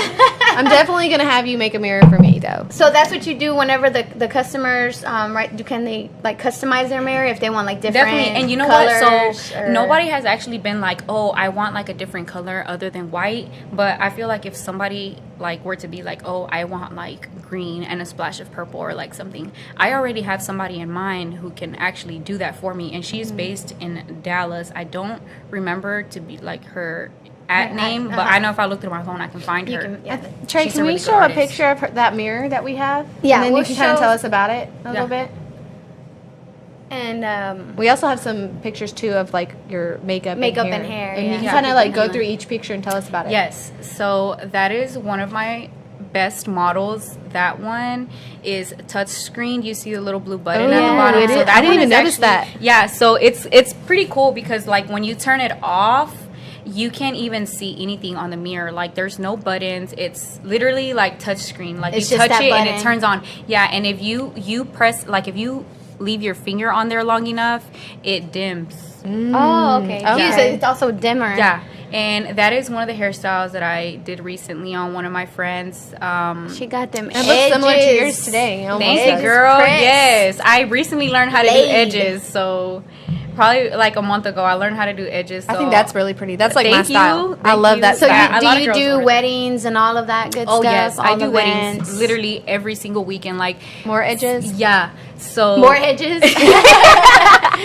Speaker 2: I'm definitely gonna have you make a mirror for me, though.
Speaker 1: So that's what you do whenever the customers, right? Can they like customize their mirror if they want like different
Speaker 3: Definitely, and you know
Speaker 1: colors?
Speaker 3: what? So
Speaker 1: or-
Speaker 3: nobody has actually been like, oh, I want like a different color other than white. But I feel like if somebody like were to be like, oh, I want like green and a splash of purple or like something, I already have somebody in mind who can actually do that for me, and she's based in Dallas. I don't remember to be like her name, but I know if I look through my phone, I can find
Speaker 1: You
Speaker 3: her.
Speaker 1: can, yeah.
Speaker 2: Trey,
Speaker 3: She's
Speaker 2: can
Speaker 3: a
Speaker 2: we
Speaker 3: really good
Speaker 2: show a
Speaker 3: artist.
Speaker 2: picture of that mirror that we have?
Speaker 1: Yeah,
Speaker 2: and then
Speaker 1: we'll
Speaker 2: you can kind of
Speaker 1: show-
Speaker 2: tell us about it a little bit.
Speaker 1: And
Speaker 2: We also have some pictures too of like your makeup,
Speaker 1: Makeup
Speaker 2: and
Speaker 1: and hair,
Speaker 2: and
Speaker 1: yeah.
Speaker 2: you can
Speaker 1: Yeah,
Speaker 2: kind of like go
Speaker 1: definitely.
Speaker 2: through each picture and tell us about it.
Speaker 3: Yes. So that is one of my best models. That one is touchscreen. You see the little blue button at the
Speaker 2: Ooh,
Speaker 3: bottom.
Speaker 2: it
Speaker 3: So
Speaker 2: is.
Speaker 3: that
Speaker 2: I didn't
Speaker 3: one
Speaker 2: even
Speaker 3: is
Speaker 2: notice that.
Speaker 3: Yeah. So it's pretty cool because like when you turn it off, you can't even see anything on the mirror. Like there's no buttons. It's literally like touchscreen. Like
Speaker 1: It's
Speaker 3: you
Speaker 1: just
Speaker 3: touch
Speaker 1: that
Speaker 3: it and
Speaker 1: button.
Speaker 3: it turns on. Yeah. And if you press, like if you leave your finger on there long enough, it dims.
Speaker 1: oh, okay.
Speaker 2: Okay.
Speaker 1: So it's also dimmer.
Speaker 3: Yeah. And that is one of the hairstyles that I did recently on one of my friends.
Speaker 1: She got them
Speaker 2: It looks similar to
Speaker 1: edges.
Speaker 2: yours today. Almost
Speaker 3: Thank
Speaker 2: does.
Speaker 3: you, girl.
Speaker 1: pressed.
Speaker 3: Yes, I recently learned how to do
Speaker 1: Laid.
Speaker 3: edges. So probably like a month ago, I learned how to do edges. So.
Speaker 2: I think that's really pretty. That's like my
Speaker 3: Thank
Speaker 2: style.
Speaker 3: you.
Speaker 2: I
Speaker 3: Thank
Speaker 2: love
Speaker 3: you.
Speaker 2: that
Speaker 1: So
Speaker 2: style.
Speaker 3: Yeah, a lot of
Speaker 1: you
Speaker 3: girls
Speaker 1: do
Speaker 3: order that.
Speaker 1: weddings and all of that good
Speaker 3: Oh
Speaker 1: stuff?
Speaker 3: yes, I
Speaker 1: all
Speaker 3: do weddings
Speaker 1: events?
Speaker 3: literally every single weekend. Like
Speaker 2: More edges.
Speaker 3: yeah, so
Speaker 1: More edges?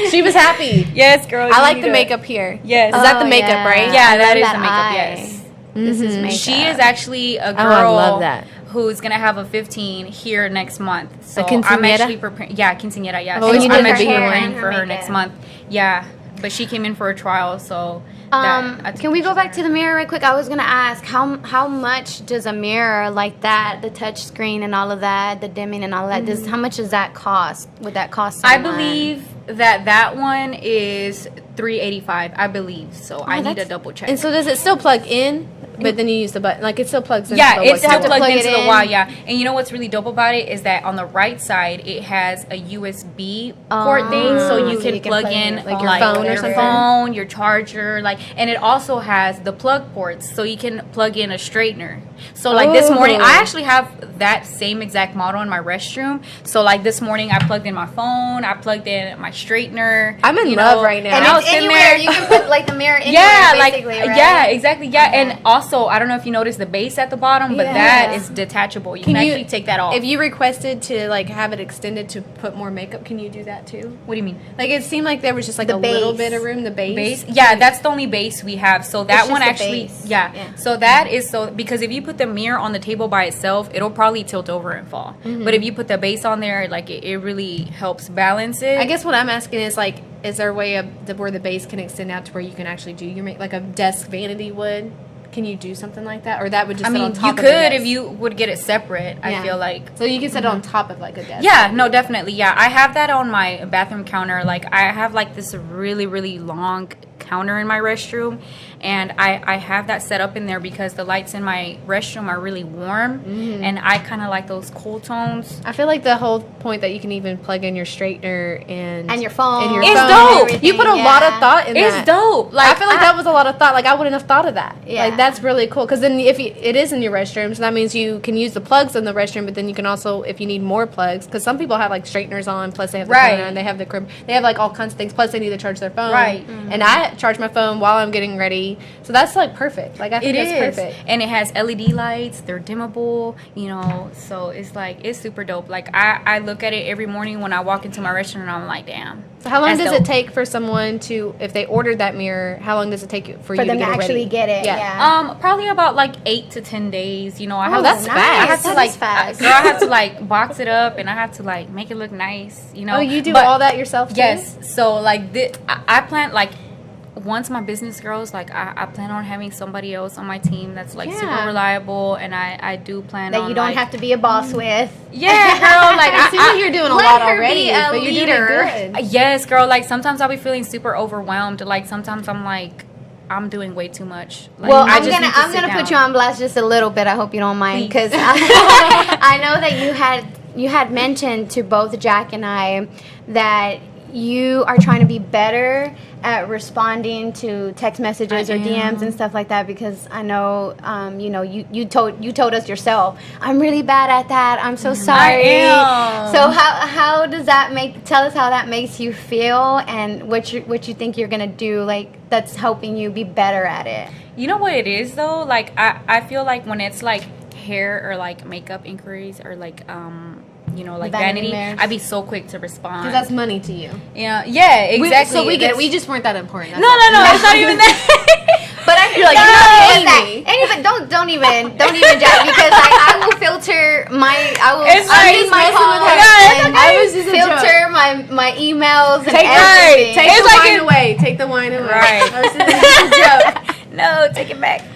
Speaker 2: She was happy.
Speaker 3: Yes, girl.
Speaker 2: I
Speaker 3: you
Speaker 2: like
Speaker 3: need
Speaker 2: the
Speaker 3: to-
Speaker 2: makeup here.
Speaker 3: Yes.
Speaker 2: Is that the
Speaker 1: Oh,
Speaker 2: makeup,
Speaker 1: yeah.
Speaker 2: right?
Speaker 3: Yeah,
Speaker 1: I
Speaker 3: that
Speaker 1: love
Speaker 3: is
Speaker 1: that
Speaker 3: the makeup.
Speaker 1: eye.
Speaker 3: Yes.
Speaker 1: This is makeup.
Speaker 3: She is actually a girl.
Speaker 2: I love that.
Speaker 3: Who's gonna have a 15 here next month? So
Speaker 2: A
Speaker 3: I'm
Speaker 2: quinceañera?
Speaker 3: actually preparing. Yeah, quinceañera. Yeah,
Speaker 2: I've always
Speaker 3: so
Speaker 2: wanted
Speaker 3: I'm
Speaker 2: to
Speaker 3: actually
Speaker 2: be one.
Speaker 3: preparing
Speaker 1: And
Speaker 3: for
Speaker 1: her
Speaker 3: her next
Speaker 1: makeup.
Speaker 3: month. Yeah, but she came in for a trial, so. I took
Speaker 1: Can we go
Speaker 3: pictures
Speaker 1: back
Speaker 3: of
Speaker 1: to
Speaker 3: her.
Speaker 1: the mirror right quick? I was gonna ask how much does a mirror like that, the touch screen and all of that, the dimming and all of that, how much does that cost? Would that cost?
Speaker 3: I
Speaker 1: Someone?
Speaker 3: believe that one is $385. I believe so. I need to
Speaker 1: that's-
Speaker 3: double check.
Speaker 2: And so does it still plug in? But then you use the button. Like it still plugs in.
Speaker 3: Yeah,
Speaker 2: to
Speaker 3: it's
Speaker 2: what
Speaker 3: still
Speaker 2: you want.
Speaker 3: plugged
Speaker 1: plug
Speaker 3: into
Speaker 1: it
Speaker 3: the
Speaker 1: in.
Speaker 3: wall. Yeah, and you know what's really dope about it is that on the right side it has a USB port thing, so you
Speaker 1: so
Speaker 3: can,
Speaker 1: you can
Speaker 3: plug
Speaker 1: plug
Speaker 3: in
Speaker 1: in
Speaker 2: like your phone or
Speaker 3: your
Speaker 2: something?
Speaker 3: phone, your charger, like, and it also has the plug ports, so you can plug in a straightener. So like this morning,
Speaker 2: Ooh.
Speaker 3: I actually have that same exact model in my restroom. So like this morning, I plugged in my phone, I plugged in my straightener.
Speaker 2: I'm in
Speaker 3: you
Speaker 2: love
Speaker 3: know,
Speaker 2: right now.
Speaker 1: And
Speaker 3: I
Speaker 1: it's
Speaker 3: was sitting
Speaker 1: anywhere
Speaker 3: there.
Speaker 1: you can put like the mirror anywhere.
Speaker 3: Yeah, like
Speaker 1: basically, right?
Speaker 3: yeah, exactly. Yeah, and also I don't know if you noticed the base at the bottom, but
Speaker 1: Yeah.
Speaker 3: that is detachable. You can
Speaker 2: Can you-
Speaker 3: actually take that off.
Speaker 2: If you requested to like have it extended to put more makeup, can you do that too?
Speaker 3: What do you mean?
Speaker 2: Like it seemed like there was just like
Speaker 1: The
Speaker 2: a little
Speaker 1: base.
Speaker 2: bit of room. The base.
Speaker 3: Base? Yeah, that's the only base we have. So that
Speaker 1: It's
Speaker 3: one
Speaker 1: just the
Speaker 3: actually,
Speaker 1: base.
Speaker 3: yeah.
Speaker 1: Yeah.
Speaker 3: So that is so because if you put the mirror on the table by itself, it'll probably tilt over and fall. But if you put the base on there, like it really helps balance it.
Speaker 2: I guess what I'm asking is like, is there a way of where the base can extend out to where you can actually do your like a desk vanity would? Can you do something like that, or that would just?
Speaker 3: I
Speaker 2: sit
Speaker 3: mean,
Speaker 2: on top
Speaker 3: you
Speaker 2: of the
Speaker 3: could
Speaker 2: desk?
Speaker 3: if you would get it separate. I
Speaker 2: Yeah.
Speaker 3: feel like.
Speaker 2: So you can set it on top of like a desk.
Speaker 3: Yeah, no, definitely. Yeah, I have that on my bathroom counter. Like I have like this really, really long counter in my restroom, and I have that set up in there because the lights in my restroom are really warm, and I kind of like those cool tones.
Speaker 2: I feel like the whole point that you can even plug in your straightener and
Speaker 1: your phone.
Speaker 3: It's
Speaker 1: and
Speaker 3: dope.
Speaker 1: everything,
Speaker 2: You put a lot of thought in that.
Speaker 3: It's dope. Like,
Speaker 2: I feel like that was a lot of thought. Like, I wouldn't have thought of that.
Speaker 1: Yeah.
Speaker 2: Like, that's really cool. Because then if it is in your restroom, so that means you can use the plugs in the restroom, but then you can also, if you need more plugs, because some people have, like, straighteners on, plus they have the counter, and they have the crib. They have, like, all kinds of things, plus they need to charge their phone.
Speaker 3: Right.
Speaker 2: And I charge my phone while I'm getting ready. So that's, like, perfect. Like, I think that's perfect.
Speaker 3: And it has LED lights. They're dimmable, you know. So it's like, it's super dope. Like, I look at it every morning when I walk into my restaurant, and I'm like, damn.
Speaker 2: So how long
Speaker 3: That's
Speaker 2: does
Speaker 3: dope.
Speaker 2: it take for someone to, if they ordered that mirror, how long does it take for you
Speaker 1: them
Speaker 2: to
Speaker 1: to
Speaker 2: get it
Speaker 1: actually
Speaker 2: ready?
Speaker 1: get it. Yeah.
Speaker 3: Probably about like 8 to 10 days. You know, I have
Speaker 2: that's
Speaker 3: to,
Speaker 2: fast.
Speaker 3: I have to
Speaker 1: That
Speaker 3: like,
Speaker 1: is fast.
Speaker 3: girl, I have to like box it up, and I have to like make it look nice. You know.
Speaker 2: Oh, you do
Speaker 3: But-
Speaker 2: all that yourself too?
Speaker 3: Yes. So like, I plan like. Once my business grows, like I plan on having somebody else on my team that's like super reliable, and I do plan
Speaker 1: that
Speaker 3: on
Speaker 1: you don't
Speaker 3: like,
Speaker 1: have to be a boss with.
Speaker 3: Yeah, girl. Like
Speaker 2: I see that you're doing a
Speaker 1: let
Speaker 2: lot
Speaker 1: her
Speaker 2: already,
Speaker 1: be a
Speaker 2: but you're
Speaker 1: leader.
Speaker 2: doing good.
Speaker 3: Yes, girl. Like sometimes I'll be feeling super overwhelmed. Like sometimes I'm like, I'm doing way too much. Like,
Speaker 1: Well,
Speaker 3: I
Speaker 1: I'm
Speaker 3: just need to
Speaker 1: gonna
Speaker 3: sit
Speaker 1: put
Speaker 3: down.
Speaker 1: you on blast just a little bit. I hope you don't mind,
Speaker 3: Please.
Speaker 1: because I know that you had mentioned to both Jack and I that you are trying to be better at responding to text messages or DMs and stuff like that, because I know you know you told us yourself, I'm really bad at that. I'm so sorry.
Speaker 3: I am.
Speaker 1: So how does that tell us how that makes you feel, and what you think you're gonna do like that's helping you be better at it?
Speaker 3: You know what it is though? Like I feel like when it's like hair or like makeup inquiries or like you know, like
Speaker 1: Vanity
Speaker 3: vanity,
Speaker 1: Mirrors.
Speaker 3: I'd be so quick to respond.
Speaker 2: Because that's money to you.
Speaker 3: Yeah, exactly.
Speaker 2: So we get it.
Speaker 3: That's-
Speaker 2: We just weren't that important.
Speaker 3: No, it's not even that.
Speaker 1: But I feel
Speaker 2: You're like,
Speaker 1: no,
Speaker 2: you're not
Speaker 1: it's
Speaker 2: paying
Speaker 1: that.
Speaker 2: me.
Speaker 1: And even don't even Jack, because I will filter I will
Speaker 3: It's like-
Speaker 1: read my
Speaker 2: messing with
Speaker 1: calls
Speaker 2: her.
Speaker 1: and
Speaker 2: I was just a
Speaker 1: filter my emails and
Speaker 2: Take
Speaker 1: everything.
Speaker 2: Take
Speaker 3: It's
Speaker 2: the
Speaker 3: like
Speaker 2: wine
Speaker 3: it-
Speaker 2: away. Take the wine away.
Speaker 3: Right.
Speaker 2: I was just a joke.
Speaker 3: No, take it back.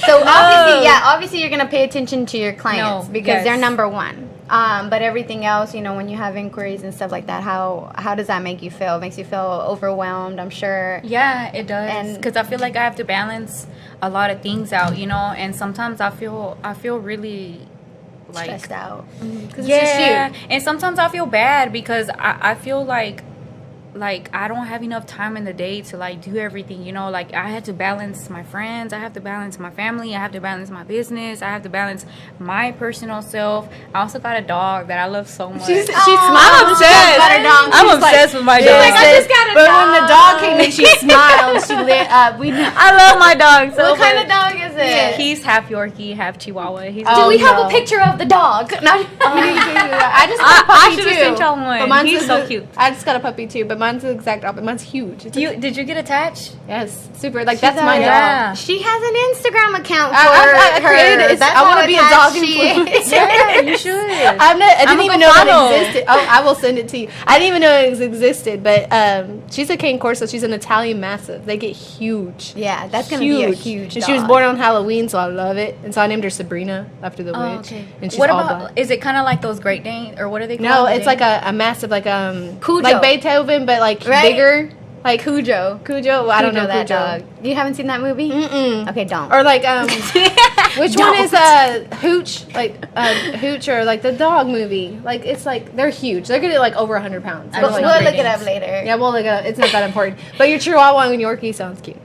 Speaker 1: So obviously you're gonna pay attention to your clients,
Speaker 3: No,
Speaker 1: because
Speaker 3: yes.
Speaker 1: they're number one. But everything else, you know, when you have inquiries and stuff like that, how does that make you feel? It makes you feel overwhelmed, I'm sure.
Speaker 3: Yeah, it does.
Speaker 1: And-
Speaker 3: Because I feel like I have to balance a lot of things out, you know. And sometimes I feel really like
Speaker 1: Stressed out.
Speaker 3: yeah. And sometimes I feel bad because I feel like I don't have enough time in the day to like do everything, you know. Like I had to balance my friends, I have to balance my family, I have to balance my business, I have to balance my personal self. I also got a dog that I love so much.
Speaker 2: She
Speaker 3: I'm
Speaker 2: smiled.
Speaker 3: obsessed.
Speaker 1: got her dog.
Speaker 3: I'm
Speaker 2: She's
Speaker 3: obsessed with my
Speaker 2: She's
Speaker 3: dog.
Speaker 2: like, I just got a
Speaker 1: But
Speaker 2: dog.
Speaker 1: when the
Speaker 2: dog came in, she smiled. She lit up.
Speaker 3: I love my dog so
Speaker 1: What kind
Speaker 3: much.
Speaker 1: of dog is it?
Speaker 3: He's half Yorkie, half Chihuahua. He's
Speaker 1: Do we have
Speaker 2: no.
Speaker 1: a picture of the dog? No.
Speaker 2: I just got a
Speaker 3: I
Speaker 2: puppy
Speaker 3: should've
Speaker 2: too.
Speaker 3: sent y'all one.
Speaker 2: But mine's
Speaker 3: He's so cute.
Speaker 2: I just got a puppy too, but mine's the exact opposite. Mine's huge. It's
Speaker 3: Did you get attached?
Speaker 2: yes, super. Like that's my
Speaker 3: Yeah.
Speaker 2: dog.
Speaker 1: She has an Instagram account for
Speaker 2: I
Speaker 1: her.
Speaker 2: created it.
Speaker 1: That's
Speaker 2: I want
Speaker 1: how
Speaker 2: to be a
Speaker 1: attached
Speaker 2: dog
Speaker 1: she
Speaker 2: influencer.
Speaker 1: is.
Speaker 3: Yeah, you should.
Speaker 2: I didn't
Speaker 3: I'ma
Speaker 2: even
Speaker 3: go
Speaker 2: know
Speaker 3: follow.
Speaker 2: that existed. Oh, I will send it to you. I didn't even know it existed, but she's a cane corso. She's an Italian Mastiff. They get huge.
Speaker 1: Yeah, that's gonna be a huge
Speaker 2: And
Speaker 1: dog.
Speaker 2: she was born on Halloween, so I love it. And so I named her Sabrina after the
Speaker 3: Oh,
Speaker 2: witch.
Speaker 3: okay.
Speaker 2: And she's
Speaker 3: What
Speaker 2: all
Speaker 3: about?
Speaker 2: black.
Speaker 3: Is it kind of like those Great Danes, or what are they called?
Speaker 2: No, it's like a massive, like
Speaker 1: Cujo.
Speaker 2: like Beethoven, but like
Speaker 1: Right?
Speaker 2: bigger. Like
Speaker 1: Cujo.
Speaker 2: Cujo. Well, I don't know
Speaker 1: that
Speaker 2: Cujo.
Speaker 1: dog. You haven't seen that movie?
Speaker 2: Mm-mm.
Speaker 1: Okay, don't.
Speaker 2: Or like which one is Hooch? Like Hooch, or like the dog movie? Like it's like they're huge. They're gonna like over 100 pounds.
Speaker 3: I
Speaker 1: We'll
Speaker 3: don't
Speaker 2: Like,
Speaker 3: know.
Speaker 1: look it
Speaker 3: ratings.
Speaker 1: up later.
Speaker 2: yeah, we'll look it up. It's not that important. But your Chihuahua and Yorkie sounds cute.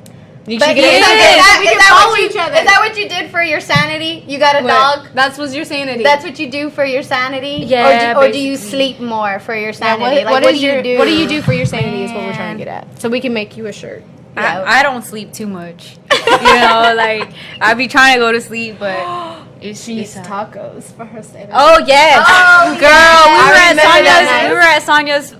Speaker 2: You
Speaker 1: But
Speaker 2: should
Speaker 1: is
Speaker 2: get it.
Speaker 1: that
Speaker 2: We can follow each other.
Speaker 1: Is that what you did for your sanity? You got a
Speaker 2: What?
Speaker 1: dog?
Speaker 2: That's what's your sanity.
Speaker 1: That's what you do for your sanity?
Speaker 3: Yeah,
Speaker 1: Or do you
Speaker 3: basically.
Speaker 1: sleep more for your
Speaker 2: yeah,
Speaker 1: sanity?
Speaker 2: what
Speaker 1: do
Speaker 2: is
Speaker 1: you
Speaker 2: your
Speaker 1: do?
Speaker 2: what do you do for your sanity? Is what we're trying
Speaker 3: Man.
Speaker 2: to get at. So we can make you a shirt.
Speaker 1: Yeah.
Speaker 3: I don't sleep too much. You know, like I be trying to go to sleep, but it's
Speaker 2: tacos for her sanity.
Speaker 3: Oh yes,
Speaker 1: Oh,
Speaker 3: girl.
Speaker 1: yeah.
Speaker 3: We were at Sonya's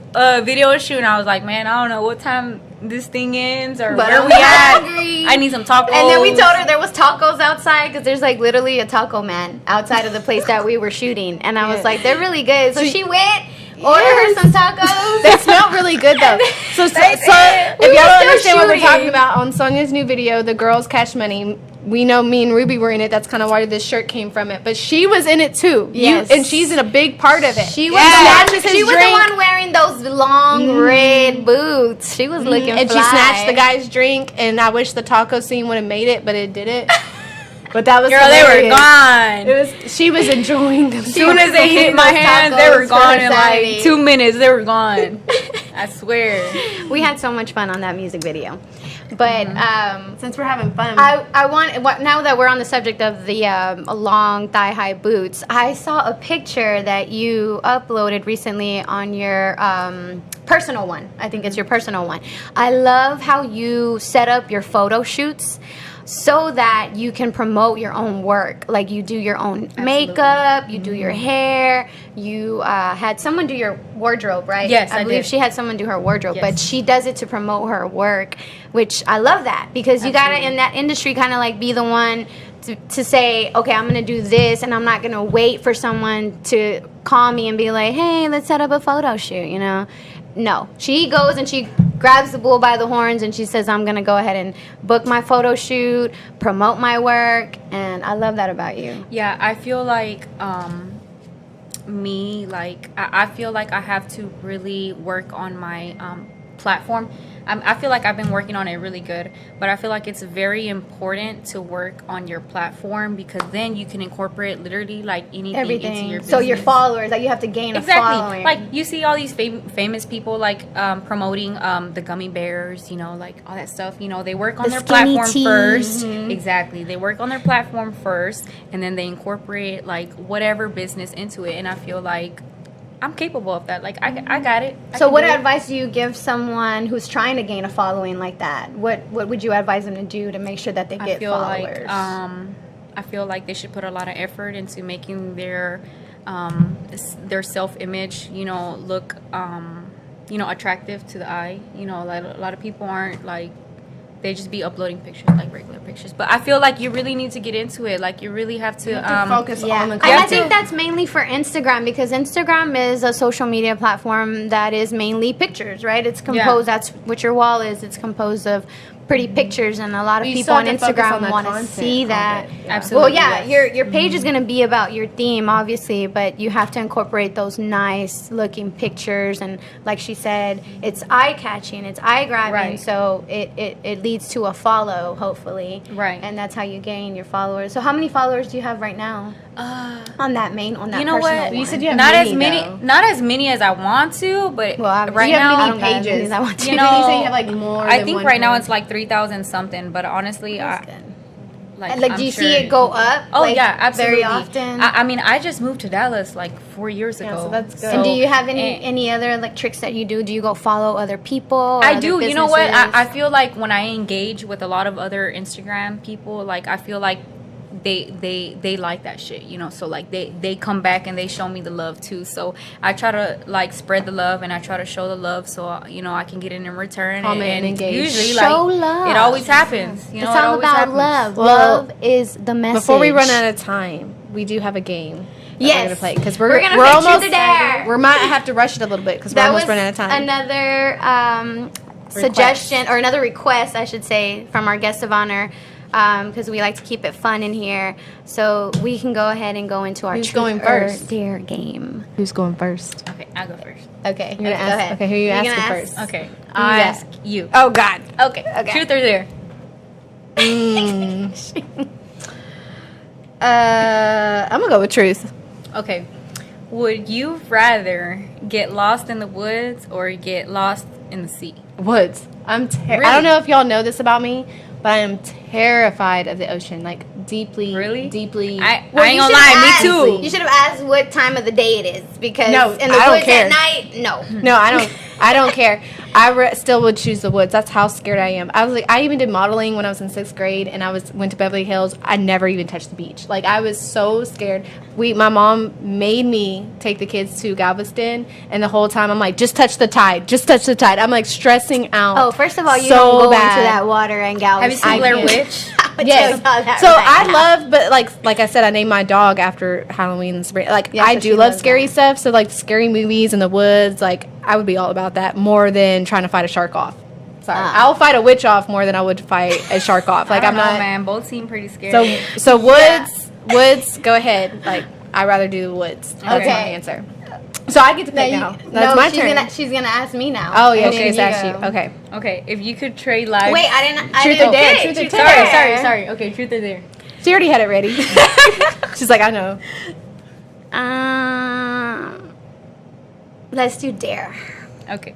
Speaker 3: video shoot, and I was like, man, I don't know what time this thing ends or
Speaker 1: But
Speaker 3: where
Speaker 1: I'm
Speaker 3: we at.
Speaker 1: hungry.
Speaker 3: I need some tacos.
Speaker 1: And then we told her there was tacos outside, because there's like literally a taco man outside of the place that we were shooting. And I was
Speaker 2: Yeah.
Speaker 1: like, they're really good. So
Speaker 2: So
Speaker 1: she went, ordered her some tacos.
Speaker 2: They smell really good though. So if y'all don't understand what we're talking about, on Sonia's new video, The Girls Cash Money, we know me and Ruby were in it. That's kind of why this shirt came from it. But she was in it too.
Speaker 1: Yes.
Speaker 2: And she's in a big part of it.
Speaker 1: She was, the one wearing those long red boots. She was looking
Speaker 2: and
Speaker 1: fly.
Speaker 2: she snatched the guy's drink. And I wish the taco scene would have made it, but it didn't. But that was
Speaker 3: Girl,
Speaker 2: hilarious.
Speaker 3: they were gone.
Speaker 2: She was enjoying them.
Speaker 3: As soon as they hit my hands, they were gone in like 2 minutes. They were gone. I swear.
Speaker 1: We had so much fun on that music video. But
Speaker 2: since we're having fun,
Speaker 1: I want, now that we're on the subject of the long thigh-high boots, I saw a picture that you uploaded recently on your personal one. I think it's your personal one. I love how you set up your photo shoots so that you can promote your own work. Like, you do your own makeup, you do your hair, you had someone do your wardrobe, right?
Speaker 3: Yes,
Speaker 1: I believe
Speaker 3: did.
Speaker 1: she had someone do her wardrobe,
Speaker 3: Yes.
Speaker 1: but she does it to promote her work, which I love that, because you gotta, in that industry, kind of like be the one to say, okay, I'm gonna do this, and I'm not gonna wait for someone to call me and be like, hey, let's set up a photo shoot, you know? No, she goes and she grabs the bull by the horns and she says, I'm going to go ahead and book my photo shoot, promote my work, and I love that about you.
Speaker 3: Yeah, I feel like I feel like I have to really work on my platform. I feel like I've been working on it really good, but I feel like it's very important to work on your platform, because then you can incorporate literally like anything into your business.
Speaker 1: So your followers, like, you have to gain a following.
Speaker 3: Like, you see all these famous people like promoting the gummy bears, you know, like all that stuff. You know, they work on their platform first. Exactly, they work on their platform first, and then they incorporate like whatever business into it. And I feel like I'm capable of that. Like, I got it.
Speaker 1: So what advice do you give someone who's trying to gain a following like that? What would you advise them to do to make sure that they get followers?
Speaker 3: I feel like they should put a lot of effort into making their self-image, you know, look, you know, attractive to the eye. You know, like, a lot of people aren't like, they just be uploading pictures, like regular pictures. But I feel like you really need to get into it. Like, you really have to,
Speaker 2: focus on the
Speaker 1: And I think that's mainly for Instagram, because Instagram is a social media platform that is mainly pictures, right? It's composed, that's what your wall is. It's composed of pretty pictures, and a lot of people on Instagram want to see that.
Speaker 3: Absolutely.
Speaker 1: Well, yeah, your page is going to be about your theme, obviously, but you have to incorporate those nice looking pictures, and like she said, it's eye catching, it's eye grabbing, so it leads to a follow, hopefully, and that's how you gain your followers. So how many followers do you have right now on that
Speaker 3: you know what,
Speaker 1: one?
Speaker 3: you said you have not as many as I want to, but right now
Speaker 2: I don't got as many as I want to.
Speaker 3: You know,
Speaker 2: you say you have like more
Speaker 3: I
Speaker 2: than
Speaker 3: think
Speaker 2: one
Speaker 3: right now
Speaker 2: page.
Speaker 3: it's like 3,000 something, but honestly,
Speaker 1: Like, do you see it go up?
Speaker 3: Oh,
Speaker 1: like,
Speaker 3: yeah, absolutely.
Speaker 1: Very often.
Speaker 3: I mean, I just moved to Dallas like 4 years ago.
Speaker 2: So that's good.
Speaker 1: And do you have any other like tricks that you do? Do you go follow other people?
Speaker 3: I do. You know what? I feel like when I engage with a lot of other Instagram people, like, I feel like they like that shit, you know. So like they come back and they show me the love too. So I try to like spread the love, and I try to show the love, so you know I can get it in return.
Speaker 2: Comment
Speaker 3: and
Speaker 2: engage.
Speaker 3: Usually,
Speaker 1: show
Speaker 3: like,
Speaker 1: love.
Speaker 3: It always happens. You know,
Speaker 1: it's all about
Speaker 3: happens.
Speaker 1: love.
Speaker 2: Well,
Speaker 1: love is the message.
Speaker 2: Before we run out of time, we do have a game.
Speaker 1: Yes,
Speaker 2: we're gonna play because we're
Speaker 1: gonna
Speaker 2: almost
Speaker 1: there.
Speaker 2: We might have to rush it a little bit because we're almost running out of time.
Speaker 1: Another suggestion, or another request, I should say, from our guest of honor. Because we like to keep it fun in here, so we can go ahead and go into our
Speaker 2: Who's
Speaker 1: truth
Speaker 2: going first?
Speaker 1: or dare game.
Speaker 2: Who's going first?
Speaker 3: Okay, I'll go first.
Speaker 1: Okay,
Speaker 2: You're gonna ask.
Speaker 1: ahead.
Speaker 2: Okay, who are you
Speaker 1: You're
Speaker 2: asking
Speaker 1: gonna
Speaker 2: first?
Speaker 3: Okay, I'll ask you.
Speaker 2: Oh God.
Speaker 1: Okay.
Speaker 3: Truth or dare?
Speaker 2: I'm gonna go with truth.
Speaker 3: Okay. Would you rather get lost in the woods or get lost in the sea?
Speaker 2: Woods. I don't know if y'all know this about me, but I am terrified of the ocean. Like, deeply.
Speaker 3: Really?
Speaker 2: Deeply.
Speaker 3: I ain't gonna lie, me too.
Speaker 1: You should have asked what time of the day it is, because
Speaker 2: No,
Speaker 1: in the
Speaker 2: I don't
Speaker 1: woods
Speaker 2: care.
Speaker 1: at night, no.
Speaker 2: No, I don't care. I still would choose the woods. That's how scared I am. I even did modeling when I was in 6th grade, and went to Beverly Hills. I never even touched the beach. Like, I was so scared. My mom made me take the kids to Galveston, and the whole time I'm like, just touch the tide. Just touch the tide. I'm like stressing out.
Speaker 1: Oh, first of all, you
Speaker 2: so
Speaker 1: don't go
Speaker 2: bad.
Speaker 1: into that water and Galveston.
Speaker 3: Have you seen Blair Witch?
Speaker 2: Yes.
Speaker 1: That
Speaker 2: So
Speaker 1: right
Speaker 2: I
Speaker 1: now.
Speaker 2: love, but like I said, I named my dog after Halloween and spring. Like
Speaker 1: Yeah,
Speaker 2: I
Speaker 1: so
Speaker 2: do
Speaker 1: she
Speaker 2: love
Speaker 1: loves
Speaker 2: scary
Speaker 1: that.
Speaker 2: stuff. So like scary movies in the woods, like I would be all about that more than trying to fight a shark off. Sorry, I'll fight a witch off more than I would fight a shark off. Like
Speaker 3: I
Speaker 2: I'm
Speaker 3: don't know,
Speaker 2: not.
Speaker 3: man. Both seem pretty scary.
Speaker 2: So woods. Go ahead. Like I'd rather do the woods. That's
Speaker 3: Okay.
Speaker 2: my answer. So I get to pick now. That's my turn.
Speaker 1: She's gonna ask me now.
Speaker 2: Oh yeah,
Speaker 1: And
Speaker 2: she
Speaker 1: then
Speaker 2: just asked you.
Speaker 1: go.
Speaker 2: Okay.
Speaker 3: Okay, if you could trade lives.
Speaker 1: Wait, I didn't.
Speaker 2: Truth or dare, truth or dare. Sorry.
Speaker 3: Okay, truth or dare.
Speaker 2: She already had it ready. She's like, I know.
Speaker 1: Let's do dare.
Speaker 3: Okay.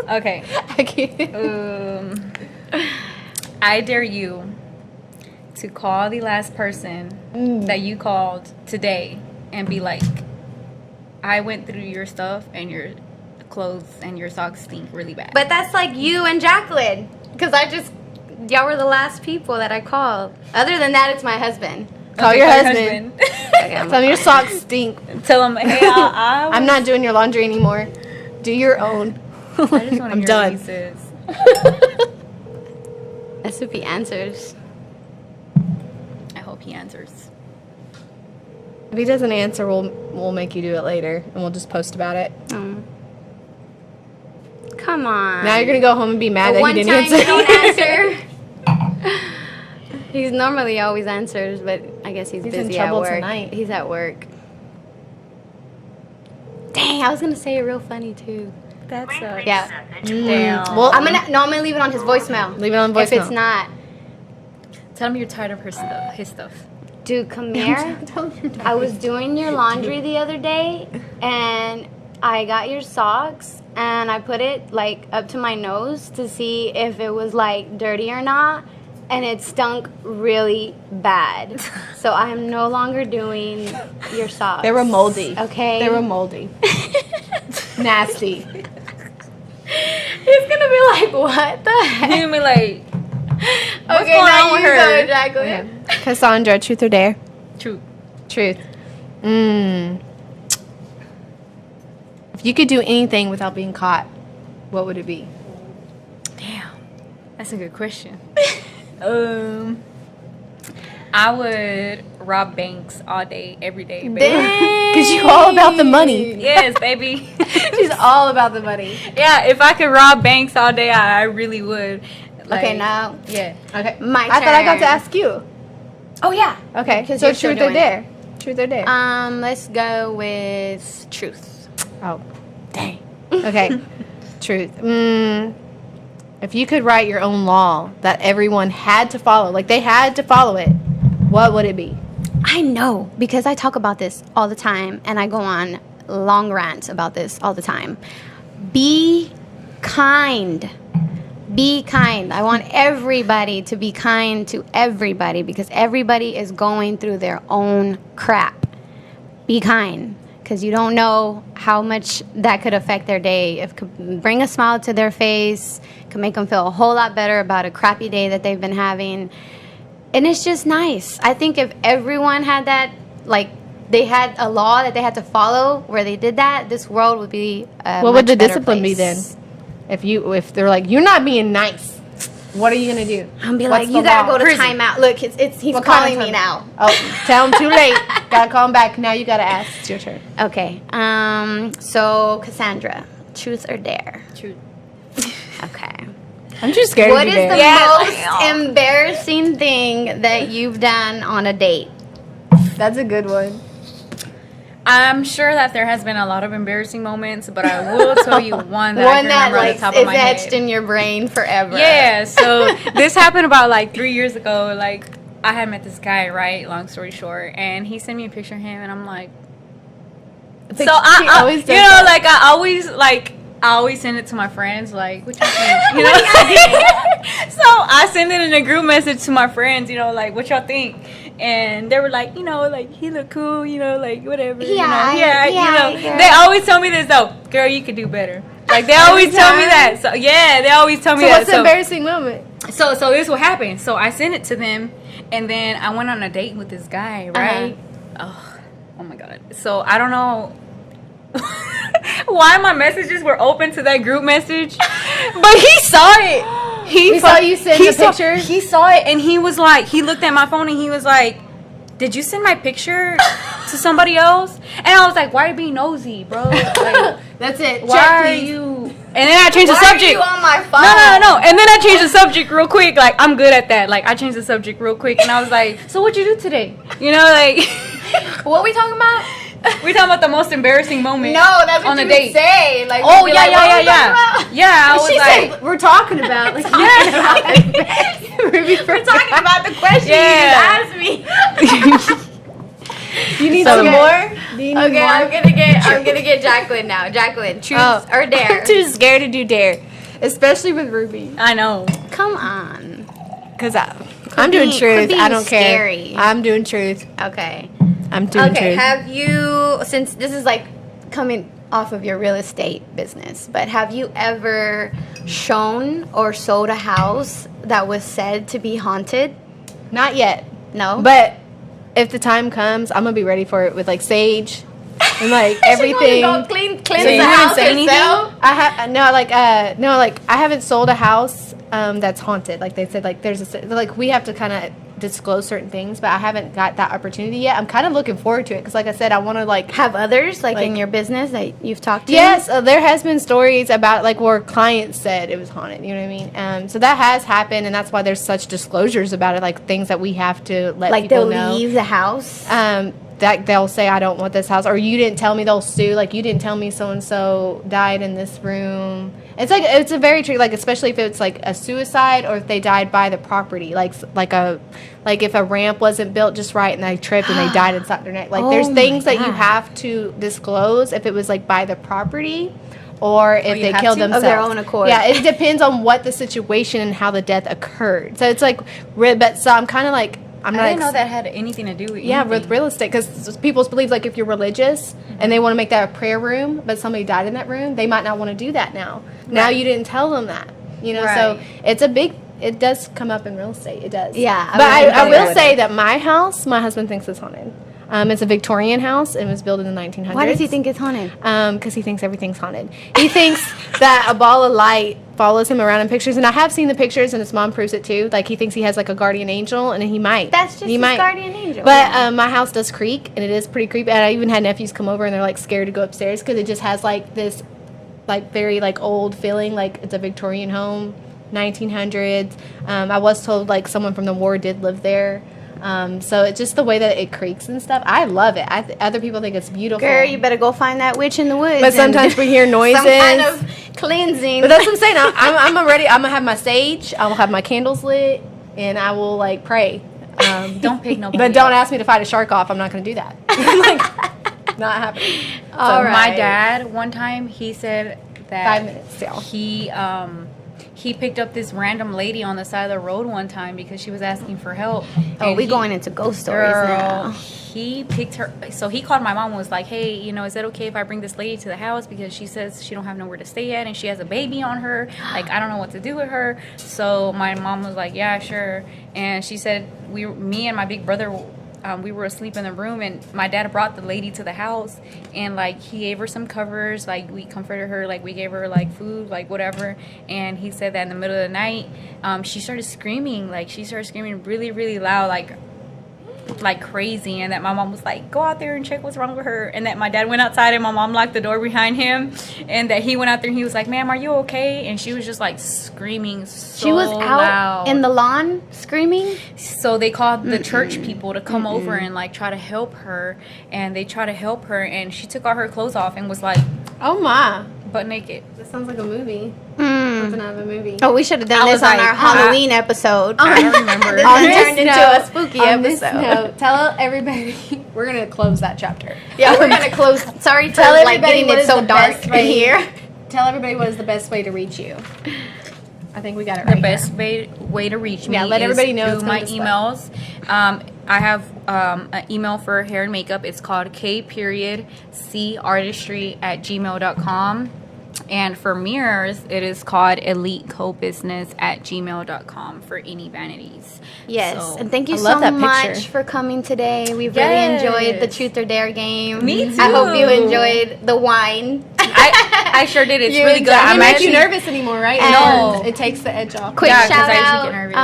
Speaker 3: Okay.
Speaker 2: I can't.
Speaker 3: I dare you to call the last person that you called today and be like, I went through your stuff and your clothes and your socks stink really bad.
Speaker 1: But that's like you and Jaclyn, because y'all were the last people that I called. Other than that, it's my husband.
Speaker 2: Call
Speaker 3: Okay,
Speaker 2: your
Speaker 3: call
Speaker 2: husband.
Speaker 1: Okay,
Speaker 2: Tell him your socks stink.
Speaker 3: Tell him, hey,
Speaker 2: I'm not doing your laundry anymore. Do your own.
Speaker 3: I just want to
Speaker 2: I'm
Speaker 3: hear
Speaker 2: done.
Speaker 3: what he says.
Speaker 1: That's if he answers.
Speaker 3: I hope he answers.
Speaker 2: If he doesn't answer, we'll make you do it later, and we'll just post about it.
Speaker 1: Come on.
Speaker 2: Now you're gonna go home and be mad
Speaker 1: The
Speaker 2: that
Speaker 1: one
Speaker 2: he didn't
Speaker 1: time
Speaker 2: answer.
Speaker 1: you don't answer. He's normally always answers, but I guess he's
Speaker 2: in
Speaker 1: busy
Speaker 2: trouble
Speaker 1: at work.
Speaker 2: tonight.
Speaker 1: He's at work. Dang, I was gonna say it real funny too.
Speaker 3: That's
Speaker 1: Yeah.
Speaker 3: Damn.
Speaker 2: Well,
Speaker 1: I'm gonna leave it on his voicemail.
Speaker 2: Leave it on
Speaker 1: If
Speaker 2: voicemail.
Speaker 1: it's not,
Speaker 3: Tell him you're tired of his stuff.
Speaker 1: dude, come here. I was doing your laundry the other day, and I got your socks, and I put it like up to my nose to see if it was like dirty or not, and it stunk really bad. So I am no longer doing your socks.
Speaker 2: They were moldy.
Speaker 1: Okay.
Speaker 2: They were moldy. Nasty.
Speaker 1: He's gonna be like, what the heck?
Speaker 3: He's gonna be like, what's
Speaker 1: Okay,
Speaker 3: going
Speaker 1: now
Speaker 3: on with
Speaker 1: you
Speaker 3: her?
Speaker 1: go, Jaclyn.
Speaker 2: Cassandra, truth or dare?
Speaker 3: True.
Speaker 2: Truth. If you could do anything without being caught, what would it be?
Speaker 3: Damn, that's a good question. I would rob banks all day, every day, baby.
Speaker 2: Because you all about the money.
Speaker 3: Yes, baby.
Speaker 2: She's all about the money.
Speaker 3: Yeah, if I could rob banks all day, I really would.
Speaker 1: Okay, now
Speaker 3: Yeah.
Speaker 2: Okay.
Speaker 1: my
Speaker 2: I thought I got
Speaker 1: turn.
Speaker 2: to ask you.
Speaker 1: Oh yeah.
Speaker 2: Okay.
Speaker 1: 'Cause
Speaker 2: So
Speaker 1: you're still
Speaker 2: truth or
Speaker 1: doing
Speaker 2: dare? Truth or dare?
Speaker 1: Let's go with truth.
Speaker 2: Oh, dang. Okay. Truth. If you could write your own law that everyone had to follow, like they had to follow it, what would it be?
Speaker 1: I know because I talk about this all the time, and I go on long rants about this all the time. Be kind. Be kind. I want everybody to be kind to everybody because everybody is going through their own crap. Be kind because you don't know how much that could affect their day. If it could bring a smile to their face, could make them feel a whole lot better about a crappy day that they've been having. And it's just nice. I think if everyone had that, like they had a law that they had to follow where they did that, this world would be a
Speaker 2: What would
Speaker 1: much
Speaker 2: the
Speaker 1: better
Speaker 2: discipline be
Speaker 1: place.
Speaker 2: then? If they're like, you're not being nice, what are you gonna do?
Speaker 1: I'm be
Speaker 2: What's
Speaker 1: like,
Speaker 2: the
Speaker 1: you gotta
Speaker 2: law?
Speaker 1: go to
Speaker 2: Prison.
Speaker 1: timeout. Look, he's
Speaker 2: What
Speaker 1: calling
Speaker 2: kind of
Speaker 1: me
Speaker 2: time?
Speaker 1: now.
Speaker 2: Oh, tell him too late. Gotta call him back. Now you gotta ask. It's your turn.
Speaker 1: Okay. So Cassandra, truth or dare?
Speaker 3: Truth.
Speaker 1: Okay.
Speaker 2: I'm just scared
Speaker 1: What
Speaker 2: of
Speaker 1: is
Speaker 2: you,
Speaker 1: the
Speaker 2: Dare.
Speaker 1: most embarrassing thing that you've done on a date?
Speaker 2: That's a good one.
Speaker 3: I'm sure that there has been a lot of embarrassing moments, but I will tell you one that I
Speaker 1: One
Speaker 3: can
Speaker 1: that
Speaker 3: remember
Speaker 1: like
Speaker 3: on the top
Speaker 1: is
Speaker 3: of my
Speaker 1: etched
Speaker 3: head.
Speaker 1: in your brain forever.
Speaker 3: Yeah, so this happened about like 3 years ago. Like I had met this guy, right? Long story short, and he sent me a picture of him, and I'm like, so
Speaker 2: She
Speaker 3: I
Speaker 2: always
Speaker 3: you
Speaker 2: does
Speaker 3: know,
Speaker 2: that.
Speaker 3: I always send it to my friends, like, what you think? You know? So I send it in a group message to my friends, you know, like, what y'all think? And they were like, you know, like, he look cool, you know, like, whatever. You know,
Speaker 1: Yeah,
Speaker 3: you know.
Speaker 1: girl.
Speaker 3: They always tell me this, though, girl, you could do better. Like, they always tell me that. So, yeah, they always tell me
Speaker 2: So
Speaker 3: that.
Speaker 2: what's the embarrassing moment?
Speaker 3: So this is what happened. So I sent it to them, and then I went on a date with this guy, right? Oh my God. So I don't know why my messages were open to that group message, but he saw it.
Speaker 2: We saw you send the picture.
Speaker 3: He saw it and he was like, he looked at my phone and he was like, did you send my picture to somebody else? And I was like, why are you being nosy, bro? Like,
Speaker 2: that's it.
Speaker 3: Why
Speaker 2: Check,
Speaker 3: are
Speaker 2: please.
Speaker 3: you? And then I changed the
Speaker 1: Why
Speaker 3: subject.
Speaker 1: are you on my phone?
Speaker 3: No. And then I changed the subject real quick. Like, I'm good at that. Like, I changed the subject real quick. And I was like, so what'd you do today? You know, like.
Speaker 2: What we talking about?
Speaker 3: We're talking about the most embarrassing moment.
Speaker 1: No, that's what
Speaker 3: on
Speaker 1: you
Speaker 3: a date.
Speaker 1: would say. Like,
Speaker 3: Oh,
Speaker 1: we'd be
Speaker 3: yeah,
Speaker 1: like, what are we
Speaker 3: yeah.
Speaker 1: talking about?
Speaker 3: Yeah, I was
Speaker 2: She
Speaker 3: like.
Speaker 2: said, we're talking about. Like,
Speaker 3: Yeah.
Speaker 2: Ruby,
Speaker 1: We're talking about the question
Speaker 3: Yeah.
Speaker 1: you just asked me.
Speaker 2: You need
Speaker 1: So
Speaker 2: some
Speaker 1: good.
Speaker 2: more? Do you need
Speaker 1: Okay,
Speaker 2: more?
Speaker 1: I'm gonna get Jaclyn now. Jaclyn, truth or dare?
Speaker 2: I'm too scared to do dare. Especially with Ruby.
Speaker 3: I know.
Speaker 1: Come on.
Speaker 2: Because I'm doing
Speaker 1: be-
Speaker 2: truth.
Speaker 1: could be
Speaker 2: I don't
Speaker 1: scary.
Speaker 2: care. I'm doing truth.
Speaker 1: Okay.
Speaker 2: I'm doing
Speaker 1: Okay.
Speaker 2: truth.
Speaker 1: Have you, since this is like coming off of your real estate business, but have you ever shown or sold a house that was said to be haunted?
Speaker 2: Not yet.
Speaker 1: No.
Speaker 2: But if the time comes, I'm going to be ready for it with like sage and like everything.
Speaker 1: Cleanse
Speaker 3: So
Speaker 1: the
Speaker 3: you
Speaker 1: house
Speaker 3: didn't say anything?
Speaker 1: herself?
Speaker 2: I haven't sold a house that's haunted. Like they said, like like we have to kind of disclose certain things, but I haven't got that opportunity yet. I'm kind of looking forward to it because, like I said, I want to like
Speaker 1: Have others like in
Speaker 2: Like-
Speaker 1: your business that you've talked to?
Speaker 2: Yes, there has been stories about like where clients said it was haunted. You know what I mean? So that has happened, and that's why there's such disclosures about it, like things that we have to let
Speaker 1: Like
Speaker 2: people
Speaker 1: they'll
Speaker 2: know.
Speaker 1: leave the house.
Speaker 2: That they'll say, I don't want this house, or you didn't tell me. They'll sue, like you didn't tell me so and so died in this room. It's a very tricky, like especially if it's like a suicide or if they died by the property, like if a ramp wasn't built just right and they tripped and they died inside their neck. Like there's
Speaker 1: Oh
Speaker 2: things
Speaker 1: my
Speaker 2: that you
Speaker 1: God.
Speaker 2: have to disclose if it was like by the property. Or if
Speaker 3: you
Speaker 2: they
Speaker 3: have
Speaker 2: killed
Speaker 3: to? Of
Speaker 2: themselves.
Speaker 1: their own accord.
Speaker 2: Yeah, it depends on what the situation and how the death occurred. So it's like, but so I'm kind of like, I'm
Speaker 3: I
Speaker 2: not.
Speaker 3: didn't know that had anything to do with
Speaker 2: Yeah,
Speaker 3: anything.
Speaker 2: with real estate, because people's believe like if you're religious and they want to make that a prayer room, but somebody died in that room, they might not want to do that now. Now you didn't tell them that, you know. So
Speaker 1: Right.
Speaker 2: it's a big. It does come up in real estate. It does.
Speaker 1: Yeah,
Speaker 2: but
Speaker 1: I
Speaker 2: I
Speaker 1: wouldn't
Speaker 2: will
Speaker 1: go
Speaker 2: say
Speaker 1: with
Speaker 2: that my house, my husband thinks it's haunted. It's a Victorian house. It was built in the 1900s.
Speaker 1: Why does he think it's haunted?
Speaker 2: Because he thinks everything's haunted. He thinks that a ball of light follows him around in pictures, and I have seen the pictures, and his mom proves it too. Like he thinks he has like a guardian angel, and he might.
Speaker 1: That's just
Speaker 2: he
Speaker 1: his
Speaker 2: might.
Speaker 1: guardian angel.
Speaker 2: But
Speaker 1: yeah.
Speaker 2: my house does creak, and it is pretty creepy. And I even had nephews come over, and they're like scared to go upstairs because it just has like this, like very like old feeling, like it's a Victorian home, 1900s. I was told like someone from the war did live there. So it's just the way that it creaks and stuff. I love it. Other people think it's beautiful.
Speaker 1: Girl, you better go find that witch in the woods.
Speaker 2: But sometimes
Speaker 1: and
Speaker 2: we hear noises.
Speaker 1: Some kind of cleansing.
Speaker 2: But that's what I'm saying. I'm ready. I'm gonna have my sage. I will have my candles lit, and I will like pray.
Speaker 3: Don't pick nobody.
Speaker 2: But don't ask me to fight a shark off. I'm not gonna do that. Like, not happening.
Speaker 1: All
Speaker 3: So my
Speaker 1: right.
Speaker 3: dad one time he said that
Speaker 2: 5 minutes still.
Speaker 3: he picked up this random lady on the side of the road one time because she was asking for help.
Speaker 1: Oh,
Speaker 3: And
Speaker 1: we
Speaker 3: he-
Speaker 1: going into ghost stories
Speaker 3: Girl,
Speaker 1: now.
Speaker 3: he picked her. So he called my mom and was like, hey, you know, is it okay if I bring this lady to the house because she says she don't have nowhere to stay at and she has a baby on her. Like, I don't know what to do with her. So my mom was like, yeah, sure. And she said, me and my big brother, we were asleep in the room, and my dad brought the lady to the house, and like he gave her some covers, like we comforted her, like we gave her like food, like whatever. And he said that in the middle of the night, she started screaming really, really loud, like crazy, and that my mom was like, go out there and check what's wrong with her. And that my dad went outside and my mom locked the door behind him, and that he went out there and he was like, ma'am, are you okay? And she was just like screaming so
Speaker 1: She was out
Speaker 3: loud.
Speaker 1: in the lawn screaming.
Speaker 3: So they called the church people to come over and like try to help her, and they tried to help her, and she took all her clothes off and was like
Speaker 2: Oh my.
Speaker 3: butt naked.
Speaker 2: That sounds like a movie.
Speaker 1: Mm.
Speaker 2: Something out of a movie.
Speaker 1: Oh, we should have done
Speaker 3: I
Speaker 1: this
Speaker 3: was
Speaker 1: on
Speaker 3: like,
Speaker 1: our Halloween episode.
Speaker 3: I don't remember.
Speaker 1: This
Speaker 2: On
Speaker 1: has
Speaker 2: this
Speaker 1: turned into
Speaker 2: note-
Speaker 1: a spooky
Speaker 2: on this
Speaker 1: episode.
Speaker 2: note, tell everybody we're gonna close that chapter.
Speaker 1: Yeah, we're gonna close. Sorry for
Speaker 2: Tell
Speaker 1: like
Speaker 2: everybody
Speaker 1: getting
Speaker 2: what
Speaker 1: it
Speaker 2: is
Speaker 1: so
Speaker 2: the
Speaker 1: dark
Speaker 2: best
Speaker 1: in
Speaker 2: way-
Speaker 1: here.
Speaker 2: Tell everybody what is the best way to reach you. I think we got it
Speaker 3: The
Speaker 2: right.
Speaker 3: best way to reach me
Speaker 2: Yeah, let everybody know
Speaker 3: is
Speaker 2: it's
Speaker 3: through my
Speaker 2: coming
Speaker 3: emails. I have an email for hair and makeup. It's called k.cartistry@gmail.com. And for mirrors, it is called elitecobusiness@gmail.com for any vanities.
Speaker 1: Yes,
Speaker 3: So,
Speaker 1: and thank you
Speaker 2: I love
Speaker 1: so
Speaker 2: that
Speaker 1: much
Speaker 2: picture.
Speaker 1: for coming today. We really
Speaker 3: Yes.
Speaker 1: enjoyed the Truth or Dare game.
Speaker 3: Me
Speaker 1: I hope you
Speaker 3: too.
Speaker 1: enjoyed the wine.
Speaker 3: I sure did. It's
Speaker 1: You
Speaker 3: really good.
Speaker 1: enjoyed-
Speaker 2: Doesn't
Speaker 3: I'm
Speaker 2: make
Speaker 3: actually
Speaker 2: you nervous anymore, right?
Speaker 3: No.
Speaker 2: It takes the edge off.
Speaker 1: Quick
Speaker 3: Yeah, 'cause
Speaker 1: shout
Speaker 3: I usually
Speaker 1: out
Speaker 3: get nervous.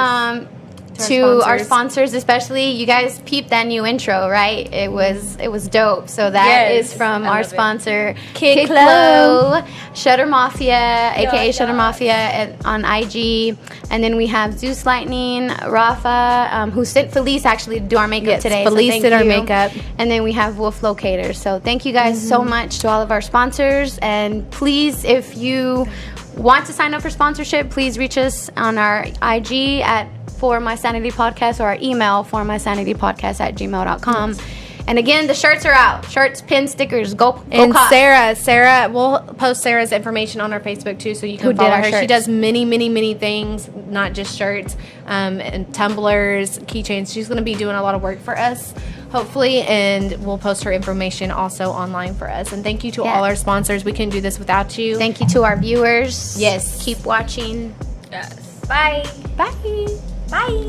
Speaker 1: to our
Speaker 2: sponsors.
Speaker 1: sponsors, especially you guys peeped that new intro, right? It was dope. So that
Speaker 3: Yes,
Speaker 1: is from
Speaker 3: I
Speaker 1: our
Speaker 3: love it.
Speaker 1: sponsor,
Speaker 2: Kid
Speaker 1: Klo, Shutter Mafia, aka
Speaker 3: yeah.
Speaker 1: Shutter Mafia on IG, and then we have Zeus Lightning, Rafa, who sent Felice actually to do our makeup
Speaker 2: Yes,
Speaker 1: today.
Speaker 2: Felice
Speaker 1: thank
Speaker 2: did our
Speaker 1: you.
Speaker 2: makeup.
Speaker 1: And then we have Wolf Locator. So thank you guys so much to all of our sponsors, and please, if you want to sign up for sponsorship, please reach us on our IG at For My Sanity Podcast or our email formysanitypodcast@gmail.com. And again, the shirts are out. Shirts, pins, stickers. Go
Speaker 2: And
Speaker 1: cop.
Speaker 2: Sarah, we'll post Sarah's information on our Facebook too, so you can
Speaker 1: Who did
Speaker 2: follow
Speaker 1: our
Speaker 2: her. She
Speaker 1: shirts.
Speaker 2: does many things, not just shirts, and tumblers, keychains. She's going to be doing a lot of work for us, hopefully, and we'll post her information also online for us. And thank you to
Speaker 1: Yeah.
Speaker 2: all our sponsors. We couldn't do this without you.
Speaker 1: Thank you to our viewers.
Speaker 2: Yes.
Speaker 1: Keep watching.
Speaker 3: Yes.
Speaker 1: Bye.
Speaker 2: Bye.
Speaker 1: Bye.